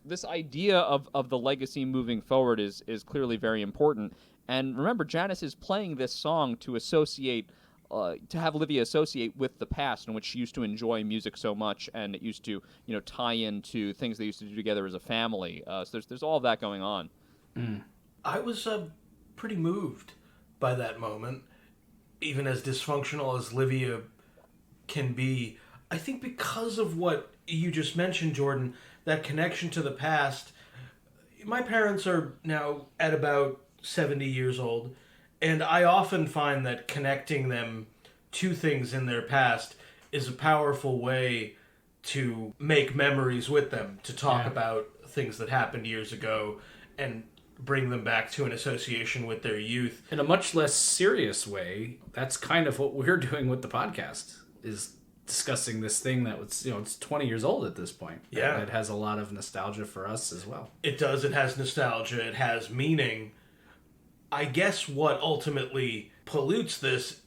This idea of the legacy moving forward is clearly very important. And remember, Janice is playing this song to associate, to have Livia associate with the past in which she used to enjoy music so much, and it used to tie into things they used to do together as a family. So there's all of that going on. I was pretty moved by that moment, even as dysfunctional as Livia can be. I think because of what you just mentioned, Jordan, that connection to the past. My parents are now at about 70 years old, and I often find that connecting them to things in their past is a powerful way to make memories with them, to talk about things that happened years ago and bring them back to an association with their youth. In a much less serious way, that's kind of what we're doing with the podcast, is discussing this thing that was, it's 20 years old at this point. Yeah. It has a lot of nostalgia for us as well. It does. It has nostalgia. It has meaning. I guess what ultimately pollutes this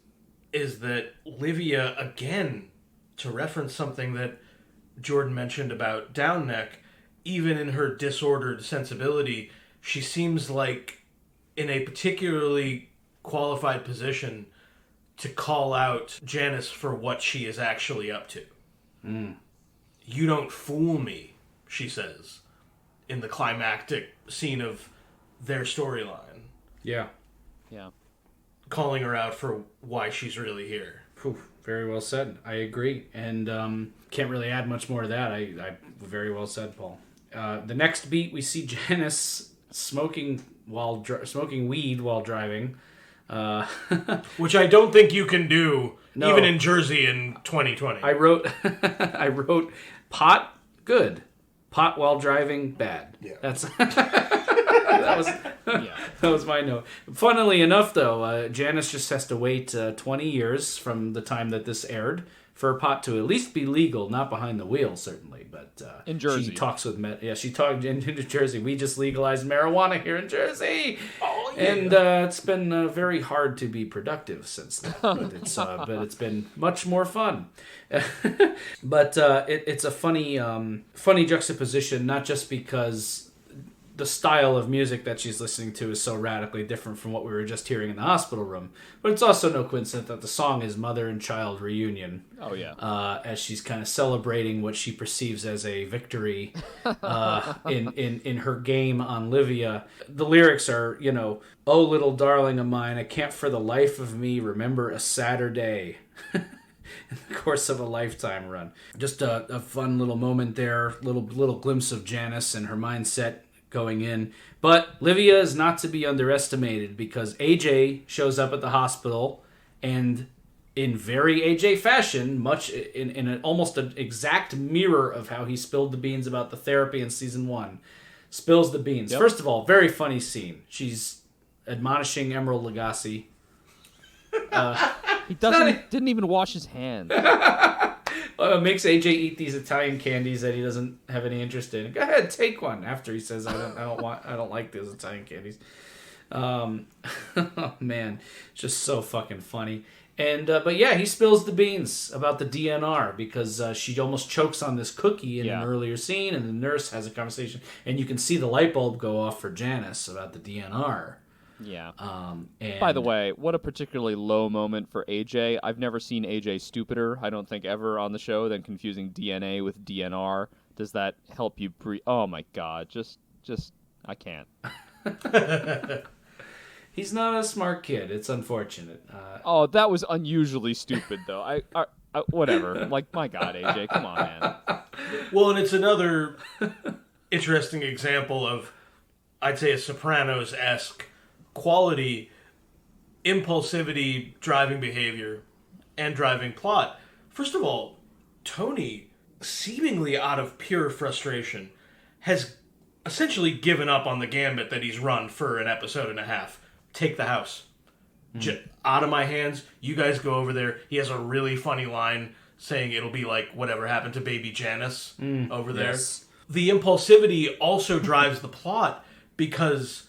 is that Livia, again, to reference something that Jordan mentioned about Downneck, even in her disordered sensibility, she seems like in a particularly qualified position to call out Janice for what she is actually up to. You don't fool me, she says, in the climactic scene of their storyline. Yeah. Yeah. Calling her out for why she's really here. Very well said. I agree. And can't really add much more to that. I very well said, Paul. The next beat, we see Janice smoking weed while driving. Which I don't think you can do, even in Jersey in 2020. I wrote pot, good. Pot while driving, bad. Yeah. That's that was my note. Funnily enough, though, Janice just has to wait 20 years from the time that this aired for pot to at least be legal, not behind the wheel, certainly. But in Jersey, she talks with she talked in New Jersey. We just legalized marijuana here in Jersey, and it's been very hard to be productive since then. But it's been much more fun. But it's a funny juxtaposition, not just because the style of music that she's listening to is so radically different from what we were just hearing in the hospital room. But it's also no coincidence that the song is Mother and Child Reunion. Oh, yeah. As she's kind of celebrating what she perceives as a victory in her game on Livia. The lyrics are, "Oh, little darling of mine, I can't for the life of me remember a Saturday." In the course of a lifetime run. Just a fun little moment there, little glimpse of Janice and her mindset going in. But Livia is not to be underestimated, because AJ shows up at the hospital, and in very AJ fashion, much in an almost an exact mirror of how he spilled the beans about the therapy in season 1, spills the beans. Yep. First of all, very funny scene. She's admonishing Emerald Lagasse. He didn't even wash his hands. Makes AJ eat these Italian candies that he doesn't have any interest in. Go ahead, take one. After he says, I don't like those Italian candies. Oh man, it's just so fucking funny. And but yeah, he spills the beans about the DNR because she almost chokes on this cookie in an earlier scene, and the nurse has a conversation, and you can see the light bulb go off for Janice about the DNR. Yeah. And by the way, what a particularly low moment for AJ. I've never seen AJ stupider, I don't think, ever on the show than confusing DNA with DNR. does that help you breathe? Oh my God, just I can't. He's not a smart kid. It's unfortunate. Oh, that was unusually stupid, though. I whatever. Like, my God, AJ, come on, man. Well, and it's another interesting example of, I'd say, a Sopranos-esque quality, impulsivity, driving behavior, and driving plot. First of all, Tony, seemingly out of pure frustration, has essentially given up on the gambit that he's run for an episode and a half. Take the house. Out of my hands. You guys go over there. He has a really funny line saying it'll be like whatever happened to baby Janice over there. Yes. The impulsivity also drives the plot because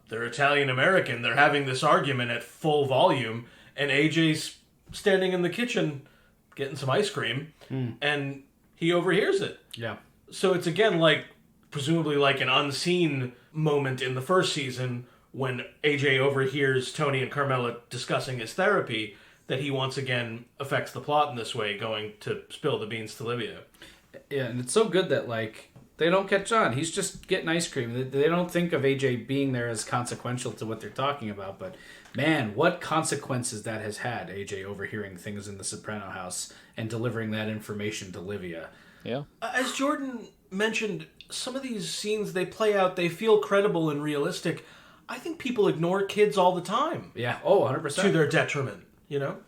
they're Italian-American. They're having this argument at full volume, and AJ's standing in the kitchen getting some ice cream, and he overhears it. Yeah. So it's, again, like, presumably like an unseen moment in the first season when AJ overhears Tony and Carmela discussing his therapy, that he once again affects the plot in this way, going to spill the beans to Livia. Yeah, and it's so good that, like, they don't catch on. He's just getting ice cream. They don't think of AJ being there as consequential to what they're talking about, but man, what consequences that has had, AJ overhearing things in the Soprano house and delivering that information to Livia. Yeah. As Jordan mentioned, some of these scenes they play out, they feel credible and realistic. I think people ignore kids all the time. Yeah, 100%. To their detriment, you know?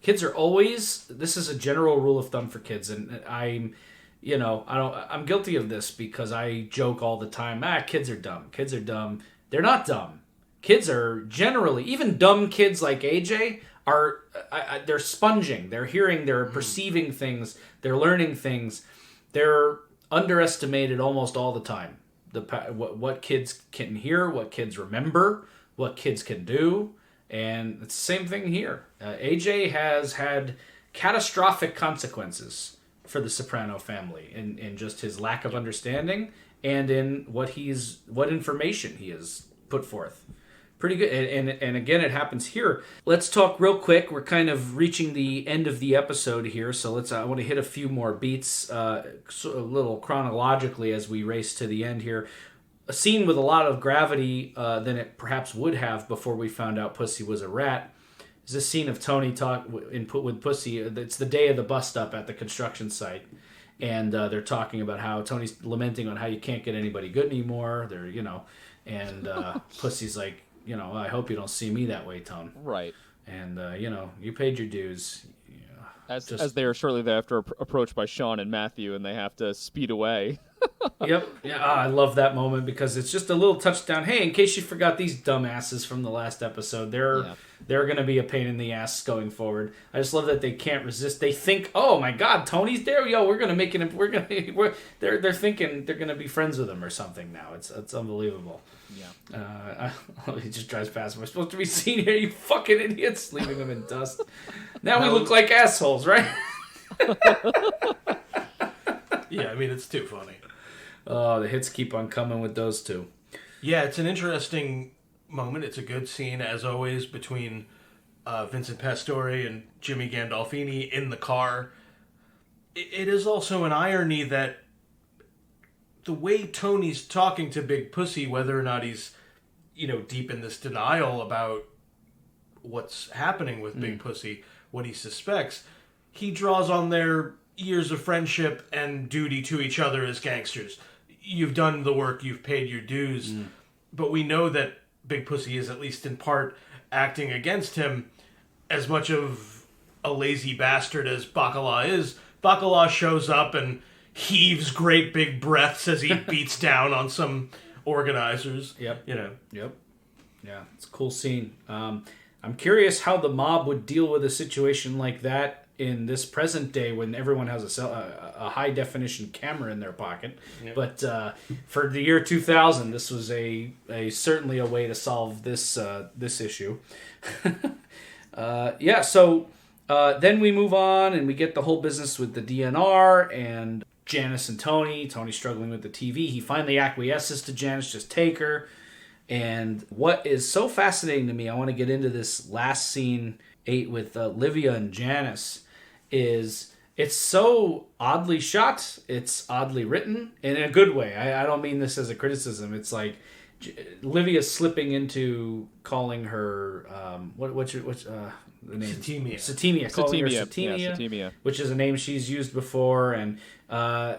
Kids are always, this is a general rule of thumb for kids, and I'm guilty of this because I joke all the time, kids are dumb. Kids are dumb. They're not dumb. Kids are generally, even dumb kids like AJ, they're sponging. They're hearing, they're perceiving things, they're learning things. They're underestimated almost all the time. What kids can hear, what kids remember, what kids can do, and it's the same thing here. AJ has had catastrophic consequences for the Soprano family in just his lack of understanding and in what information he has put forth. Pretty good. And again, it happens here. Let's talk real quick. We're kind of reaching the end of the episode here, so I want to hit a few more beats a little chronologically as we race to the end here. A scene with a lot of gravity than it perhaps would have before we found out Pussy was a rat. Is this scene of Tony with Pussy. It's the day of the bust up at the construction site. And they're talking about how Tony's lamenting on how you can't get anybody good anymore. And Pussy's like, I hope you don't see me that way, Tone. Right. And, you paid your dues. As they are shortly thereafter approached by Sean and Matthew, and they have to speed away. Yep. Yeah, I love that moment because it's just a little touchdown. Hey, in case you forgot these dumbasses from the last episode, they're going to be a pain in the ass going forward. I just love that they can't resist. They think, oh my God, Tony's there. Yo, we're going to make it. They're thinking they're going to be friends with him or something now. It's unbelievable. Yeah. He just drives past. We're supposed to be seen here, you fucking idiots, leaving him in dust. Now we look like assholes, right? Yeah, I mean, it's too funny. Oh, the hits keep on coming with those two. Yeah, it's an interesting moment. It's a good scene, as always, between Vincent Pastore and Jimmy Gandolfini in the car. It is also an irony that the way Tony's talking to Big Pussy, whether or not he's, deep in this denial about what's happening with Big Pussy, what he suspects, he draws on their years of friendship and duty to each other as gangsters. You've done the work, you've paid your dues, but we know that Big Pussy is, at least in part, acting against him. As much of a lazy bastard as Bacala is, Bacala shows up and heaves great big breaths as he beats down on some organizers. Yep. Yep. Yeah, it's a cool scene. I'm curious how the mob would deal with a situation like that in this present day when everyone has a high definition camera in their pocket. Yep. But for the year 2000, this was certainly a way to solve this issue. So then we move on and we get the whole business with the DNR and Janice and Tony. Tony's struggling with the TV. He finally acquiesces to Janice, just take her. And what is so fascinating to me, I want to get into this last scene 8 with Livia and Janice, is it's so oddly shot. It's oddly written in a good way. I don't mean this as a criticism. It's like Livia slipping into calling her what's the name? Satimia. Calling her Satimia. Satimia, Satimia. which is a name she's used before, and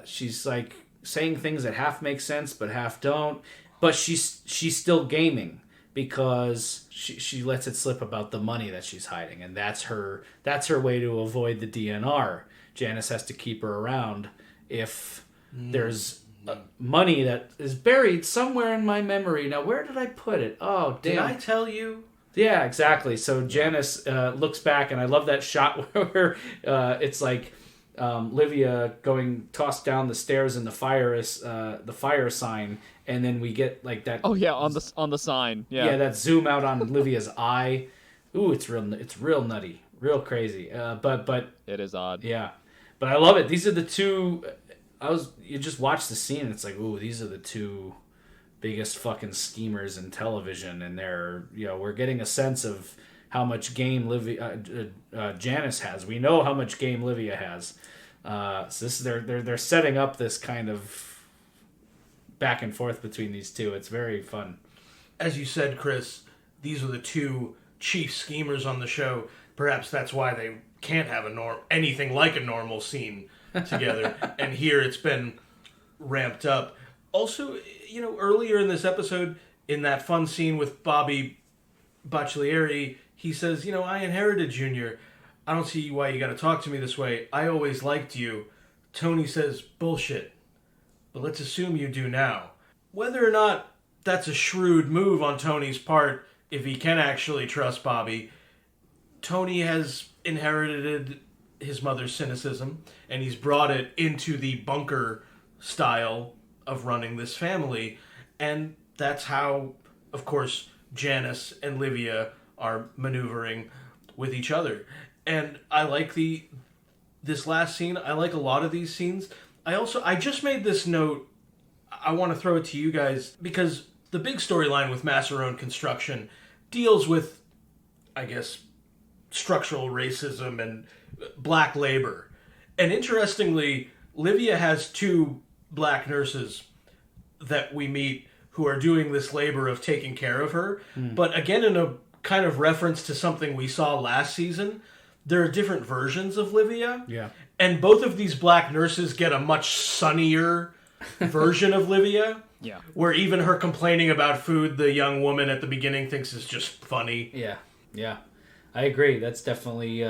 she's like saying things that half make sense but half don't. But she's still gaming because she lets it slip about the money that she's hiding, and that's her way to avoid the DNR. Janice has to keep her around if there's money that is buried somewhere in my memory. Now, where did I put it? Oh, damn. Did I tell you? Yeah, exactly. So Janice looks back, and I love that shot where it's like Livia going tossed down the stairs in the fire sign, and then we get like that. Oh yeah, on the sign. Yeah, that zoom out on Livia's eye. Ooh, it's real nutty, real crazy. But it is odd. Yeah, but I love it. These are the two. You just watch the scene, and it's like, ooh, these are the two biggest fucking schemers in television, and we're getting a sense of how much game Janice has. We know how much game Livia has. So they're setting up this kind of back and forth between these two. It's very fun. As you said, Chris, these are the two chief schemers on the show. Perhaps that's why they can't have anything like a normal scene together. And here it's been ramped up. Also, earlier in this episode, in that fun scene with Bobby Baccialieri, he says, I inherited Junior. I don't see why you got to talk to me this way. I always liked you. Tony says, bullshit. But let's assume you do now. Whether or not that's a shrewd move on Tony's part, if he can actually trust Bobby, Tony has inherited his mother's cynicism, and he's brought it into the bunker style of running this family. And that's how, of course, Janice and Livia are maneuvering with each other. And I like this last scene. I like a lot of these scenes. I just made this note. I want to throw it to you guys because the big storyline with Massarone Construction deals with, I guess, structural racism and black labor. And interestingly, Livia has two black nurses that we meet who are doing this labor of taking care of her. But again, in a kind of reference to something we saw last season, there are different versions of Livia. Yeah. And both of these black nurses get a much sunnier version of Livia. Yeah. Where even her complaining about food, the young woman at the beginning thinks is just funny. Yeah. Yeah. I agree. That's definitely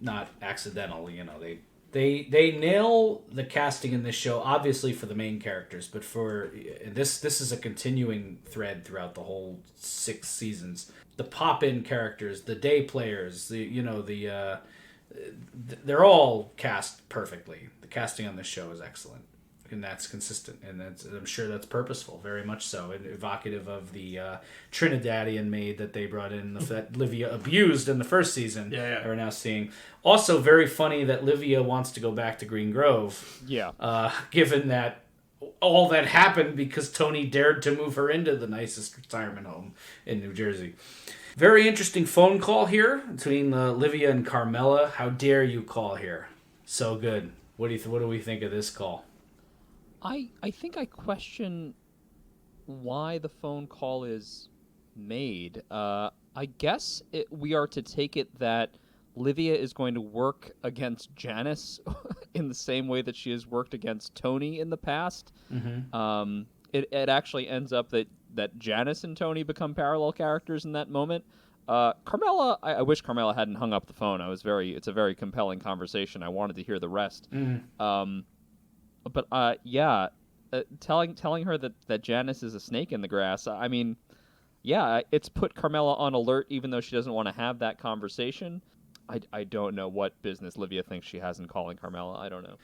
not accidental. They nail the casting in this show, obviously for the main characters, but for this is a continuing thread throughout the whole 6 seasons. The pop-in characters, the day players, they're all cast perfectly. The casting on this show is excellent, and that's consistent, and I'm sure that's purposeful, very much so, and evocative of the Trinidadian maid that they brought in, that Livia abused in the first season. Yeah. We're now seeing. Also, very funny that Livia wants to go back to Green Grove. Yeah. Given that all that happened because Tony dared to move her into the nicest retirement home in New Jersey. Very interesting phone call here between Livia and Carmela. How dare you call here? So good. What do we think of this call? I think I question why the phone call is made. I guess we are to take it that Livia is going to work against Janice in the same way that she has worked against Tony in the past. Mm-hmm. It actually ends up that Janice and Tony become parallel characters in that moment. Carmela, I wish Carmela hadn't hung up the phone. It's a very compelling conversation. I wanted to hear the rest. Mm-hmm. Telling her that Janice is a snake in the grass. I mean, yeah, it's put Carmela on alert, even though she doesn't want to have that conversation. I don't know what business Livia thinks she has in calling Carmela. I don't know.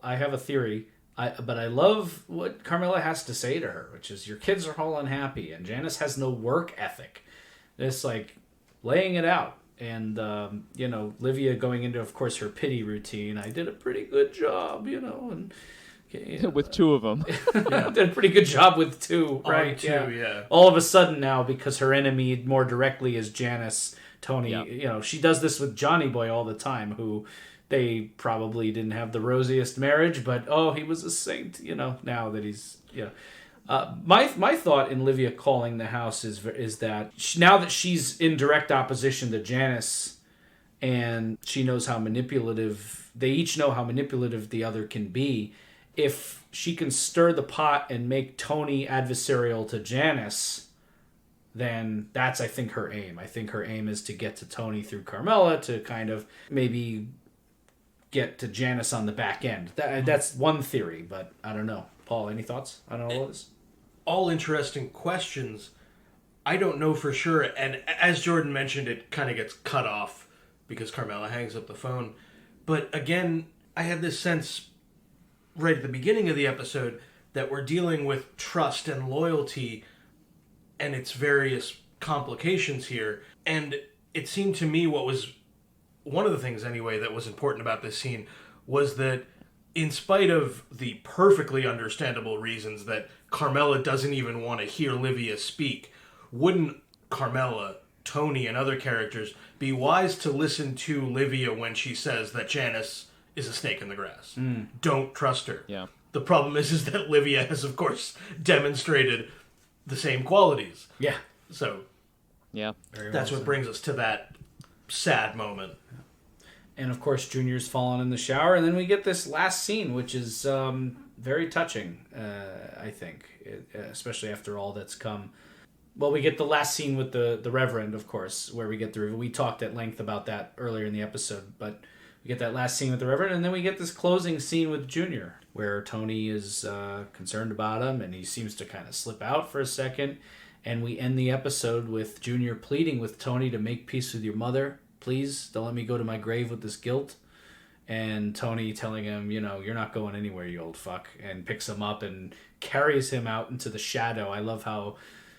I have a theory. But I love what Carmela has to say to her, which is, your kids are all unhappy, and Janice has no work ethic. It's like laying it out. And, Livia going into, of course, her pity routine. I did a pretty good job, and... with 2 of them. Yeah. Did a pretty good job with 2, right? Yeah. All of a sudden now, because her enemy more directly is Janice, Tony, Yeah. she does this with Johnny Boy all the time, who they probably didn't have the rosiest marriage, but he was a saint, now that he's, my thought in Livia calling the house is that now that she's in direct opposition to Janice, and she knows how manipulative, they each know how manipulative the other can be. If she can stir the pot and make Tony adversarial to Janice, then that's, I think, her aim. I think her aim is to get to Tony through Carmela to kind of maybe get to Janice on the back end. That's one theory, but I don't know. Paul, any thoughts on all of this? All interesting questions. I don't know for sure, and as Jordan mentioned, it kind of gets cut off because Carmela hangs up the phone. But again, I had this sense right at the beginning of the episode that we're dealing with trust and loyalty and its various complications here. And it seemed to me what was one of the things anyway that was important about this scene was that in spite of the perfectly understandable reasons that Carmela doesn't even want to hear Livia speak, wouldn't Carmela, Tony, and other characters be wise to listen to Livia when she says that Janice is a snake in the grass? Don't trust her. Yeah. The problem is that Livia has, of course, demonstrated the same qualities. Yeah. So Yeah. that's what brings us to that sad moment. And of course, Junior's fallen in the shower, and then we get this last scene, which is very touching, I think, especially after all that's come. Well, we get the last scene with the Reverend, of course, where we get we talked at length about that earlier in the episode, but we get that last scene with the Reverend, and then we get this closing scene with Junior, where Tony is concerned about him, and he seems to kind of slip out for a second, and we end the episode with Junior pleading with Tony to make peace with your mother. Please, don't let me go to my grave with this guilt. And Tony telling him, you're not going anywhere, you old fuck, and picks him up and carries him out into the shadow. I love how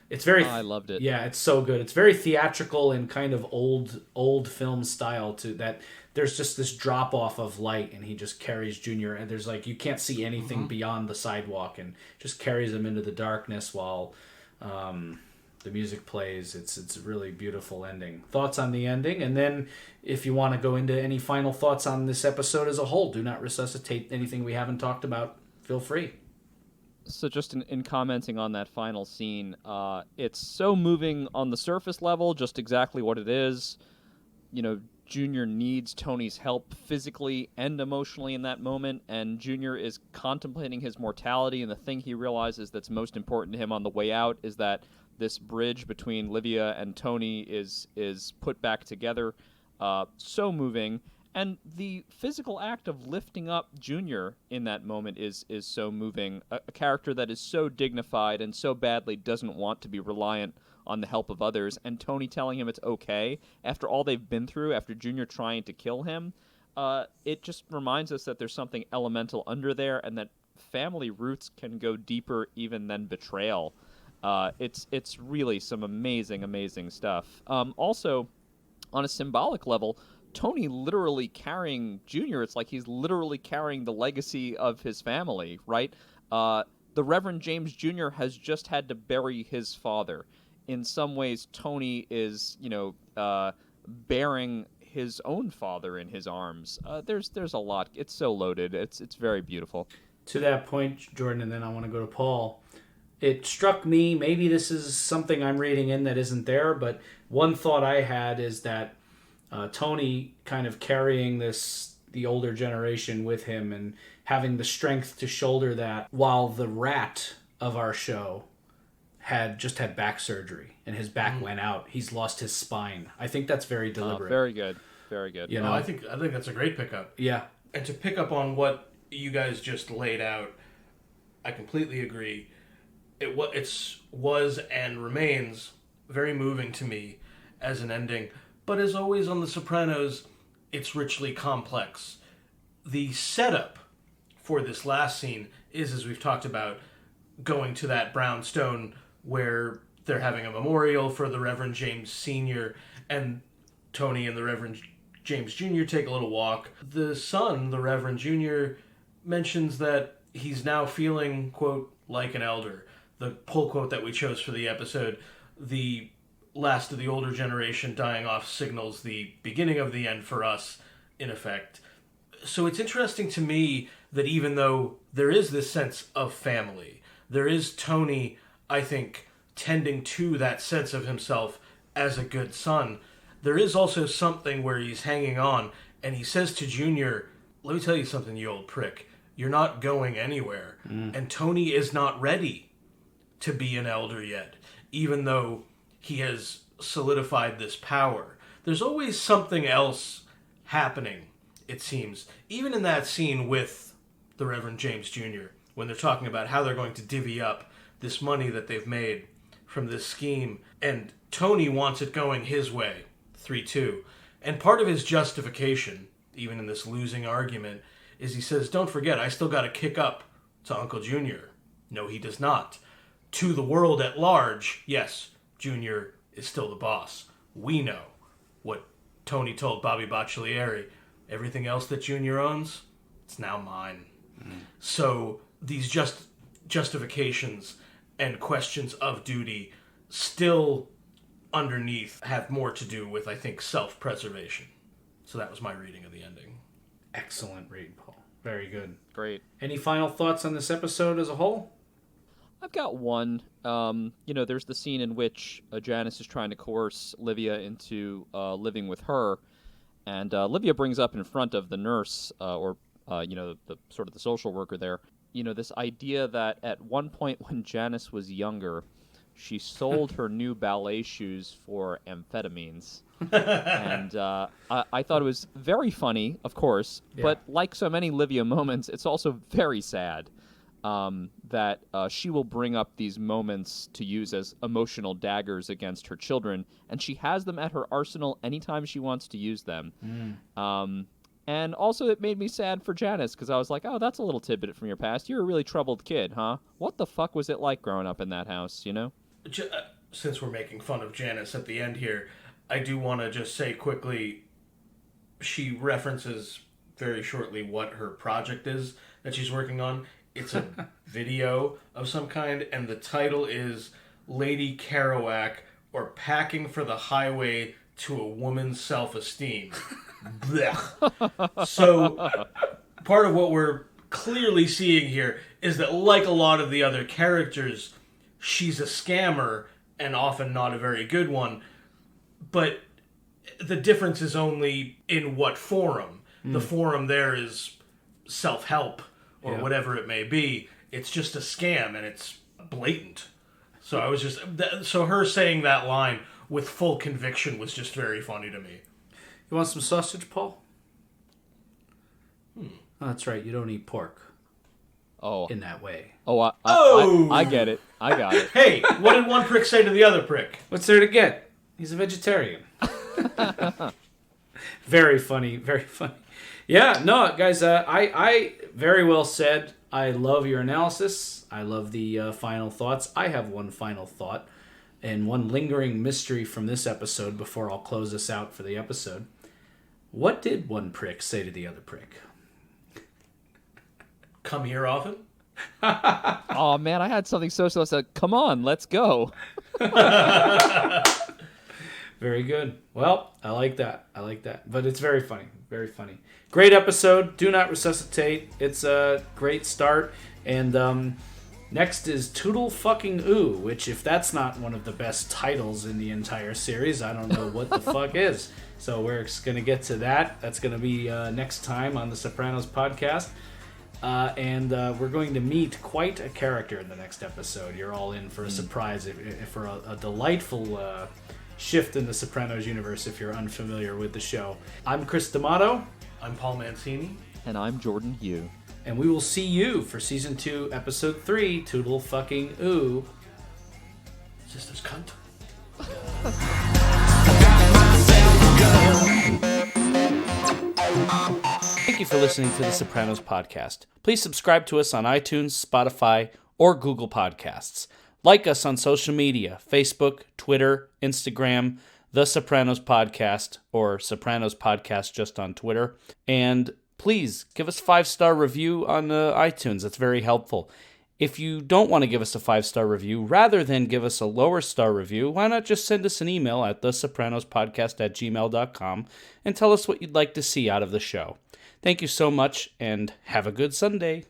it's very... I loved it. Yeah, it's so good. It's very theatrical and kind of old film style to that. There's just this drop off of light, and he just carries Junior, and there's you can't see anything beyond the sidewalk, and just carries him into the darkness while the music plays. It's a really beautiful ending. Thoughts on the ending? And then if you want to go into any final thoughts on this episode as a whole, do not resuscitate anything we haven't talked about. Feel free. So just in commenting on that final scene, it's so moving on the surface level, just exactly what it is. Junior needs Tony's help physically and emotionally in that moment, and Junior is contemplating his mortality, and the thing he realizes that's most important to him on the way out is that this bridge between Livia and Tony is put back together. So moving. And the physical act of lifting up Junior in that moment is so moving. A character that is so dignified and so badly doesn't want to be reliant on the help of others. And Tony telling him it's okay after all they've been through, after Junior trying to kill him. It just reminds us that there's something elemental under there, and that family roots can go deeper even than betrayal. It's really some amazing stuff. Also, on a symbolic level, Tony literally carrying Junior, it's like he's literally carrying the legacy of his family, right? The Reverend James Jr. has just had to bury his father. In some ways, Tony is, bearing his own father in his arms. There's a lot. It's so loaded. It's very beautiful. To that point, Jordan, and then I want to go to Paul. It struck me, maybe this is something I'm reading in that isn't there, but one thought I had is that Tony kind of carrying the older generation with him and having the strength to shoulder that, while the rat of our show had just had back surgery and his back went out. He's lost his spine. I think that's very deliberate. Very good. Very good. I think that's a great pickup. Yeah. And to pick up on what you guys just laid out, I completely agree. It was and remains very moving to me as an ending. But as always on The Sopranos, it's richly complex. The setup for this last scene is, as we've talked about, going to that brownstone where they're having a memorial for the Reverend James Sr., and Tony and the Reverend James Jr. take a little walk. The son, the Reverend Jr., mentions that he's now feeling, quote, like an elder. The pull quote that we chose for the episode, the last of the older generation dying off signals the beginning of the end for us, in effect. So it's interesting to me that even though there is this sense of family, there is Tony, I think, tending to that sense of himself as a good son, there is also something where he's hanging on, and he says to Junior, let me tell you something, you old prick. You're not going anywhere. And Tony is not ready to be an elder yet, even though he has solidified this power. There's always something else happening, it seems. Even in that scene with the Reverend James Jr., when they're talking about how they're going to divvy up this money that they've made from this scheme, and Tony wants it going his way, 3-2. And part of his justification, even in this losing argument, is he says, don't forget, I still got to kick up to Uncle Junior. No, he does not. To the world at large, yes, Junior is still the boss. We know what Tony told Bobby Bocciolieri. Everything else that Junior owns, it's now mine. So these justifications and questions of duty still underneath have more to do with, I think, self-preservation. So that was my reading of the ending. Excellent read, Paul. Very good. Great. Any final thoughts on this episode as a whole? I've got one. There's the scene in which Janice is trying to coerce Livia into living with her, and Livia brings up in front of the nurse, the sort of the social worker there, this idea that at one point when Janice was younger, she sold her new ballet shoes for amphetamines. And I thought it was very funny, of course, but like so many Livia moments, it's also very sad that she will bring up these moments to use as emotional daggers against her children, and she has them at her arsenal anytime she wants to use them. And also it made me sad for Janice, because I was like, oh, that's a little tidbit from your past. You're a really troubled kid, huh? What the fuck was it like growing up in that house, Since we're making fun of Janice at the end here, I do want to just say quickly, she references very shortly what her project is that she's working on. It's a video of some kind, and the title is Lady Kerouac, or Packing for the Highway to a Woman's Self-Esteem. So, part of what we're clearly seeing here is that, like a lot of the other characters, she's a scammer, and often not a very good one, but the difference is only in what forum. The forum there is self-help, or whatever it may be. It's just a scam, and it's blatant. So I was just... So her saying that line with full conviction was just very funny to me. You want some sausage, Paul? Oh, that's right. You don't eat pork. Oh. In that way. Oh, I get it. I got it. Hey, what did one prick say to the other prick? What's there to get? He's a vegetarian. Very funny. Very funny. Yeah, no, guys, I very well said. I love your analysis. I love the final thoughts. I have one final thought and one lingering mystery from this episode before I'll close this out for the episode. What did one prick say to the other prick? Come here often? Oh, man, I had something so said, come on, let's go. Very good. Well, I like that. But it's very funny. Very funny. Great episode. Do Not Resuscitate. It's a great start. And next is Toodle Fucking Ooh, which if that's not one of the best titles in the entire series, I don't know what the fuck is. So we're going to get to that. That's going to be next time on the Sopranos podcast. And we're going to meet quite a character in the next episode. You're all in for a surprise, for a delightful shift in the Sopranos universe if you're unfamiliar with the show. I'm Chris D'Amato. I'm Paul Mancini. And I'm Jordan Hugh. And we will see you for Season 2, Episode 3, Toodle Fucking Ooh. Sisters cunt. Thank you for listening to the Sopranos podcast. Please subscribe to us on iTunes, Spotify, or Google Podcasts. Like us on social media, Facebook, Twitter, Instagram, The Sopranos Podcast, or Sopranos Podcast just on Twitter. And please give us a 5-star review on iTunes. That's very helpful. If you don't want to give us a 5-star review, rather than give us a lower star review, why not just send us an email at thesopranospodcast@gmail.com and tell us what you'd like to see out of the show. Thank you so much, and have a good Sunday.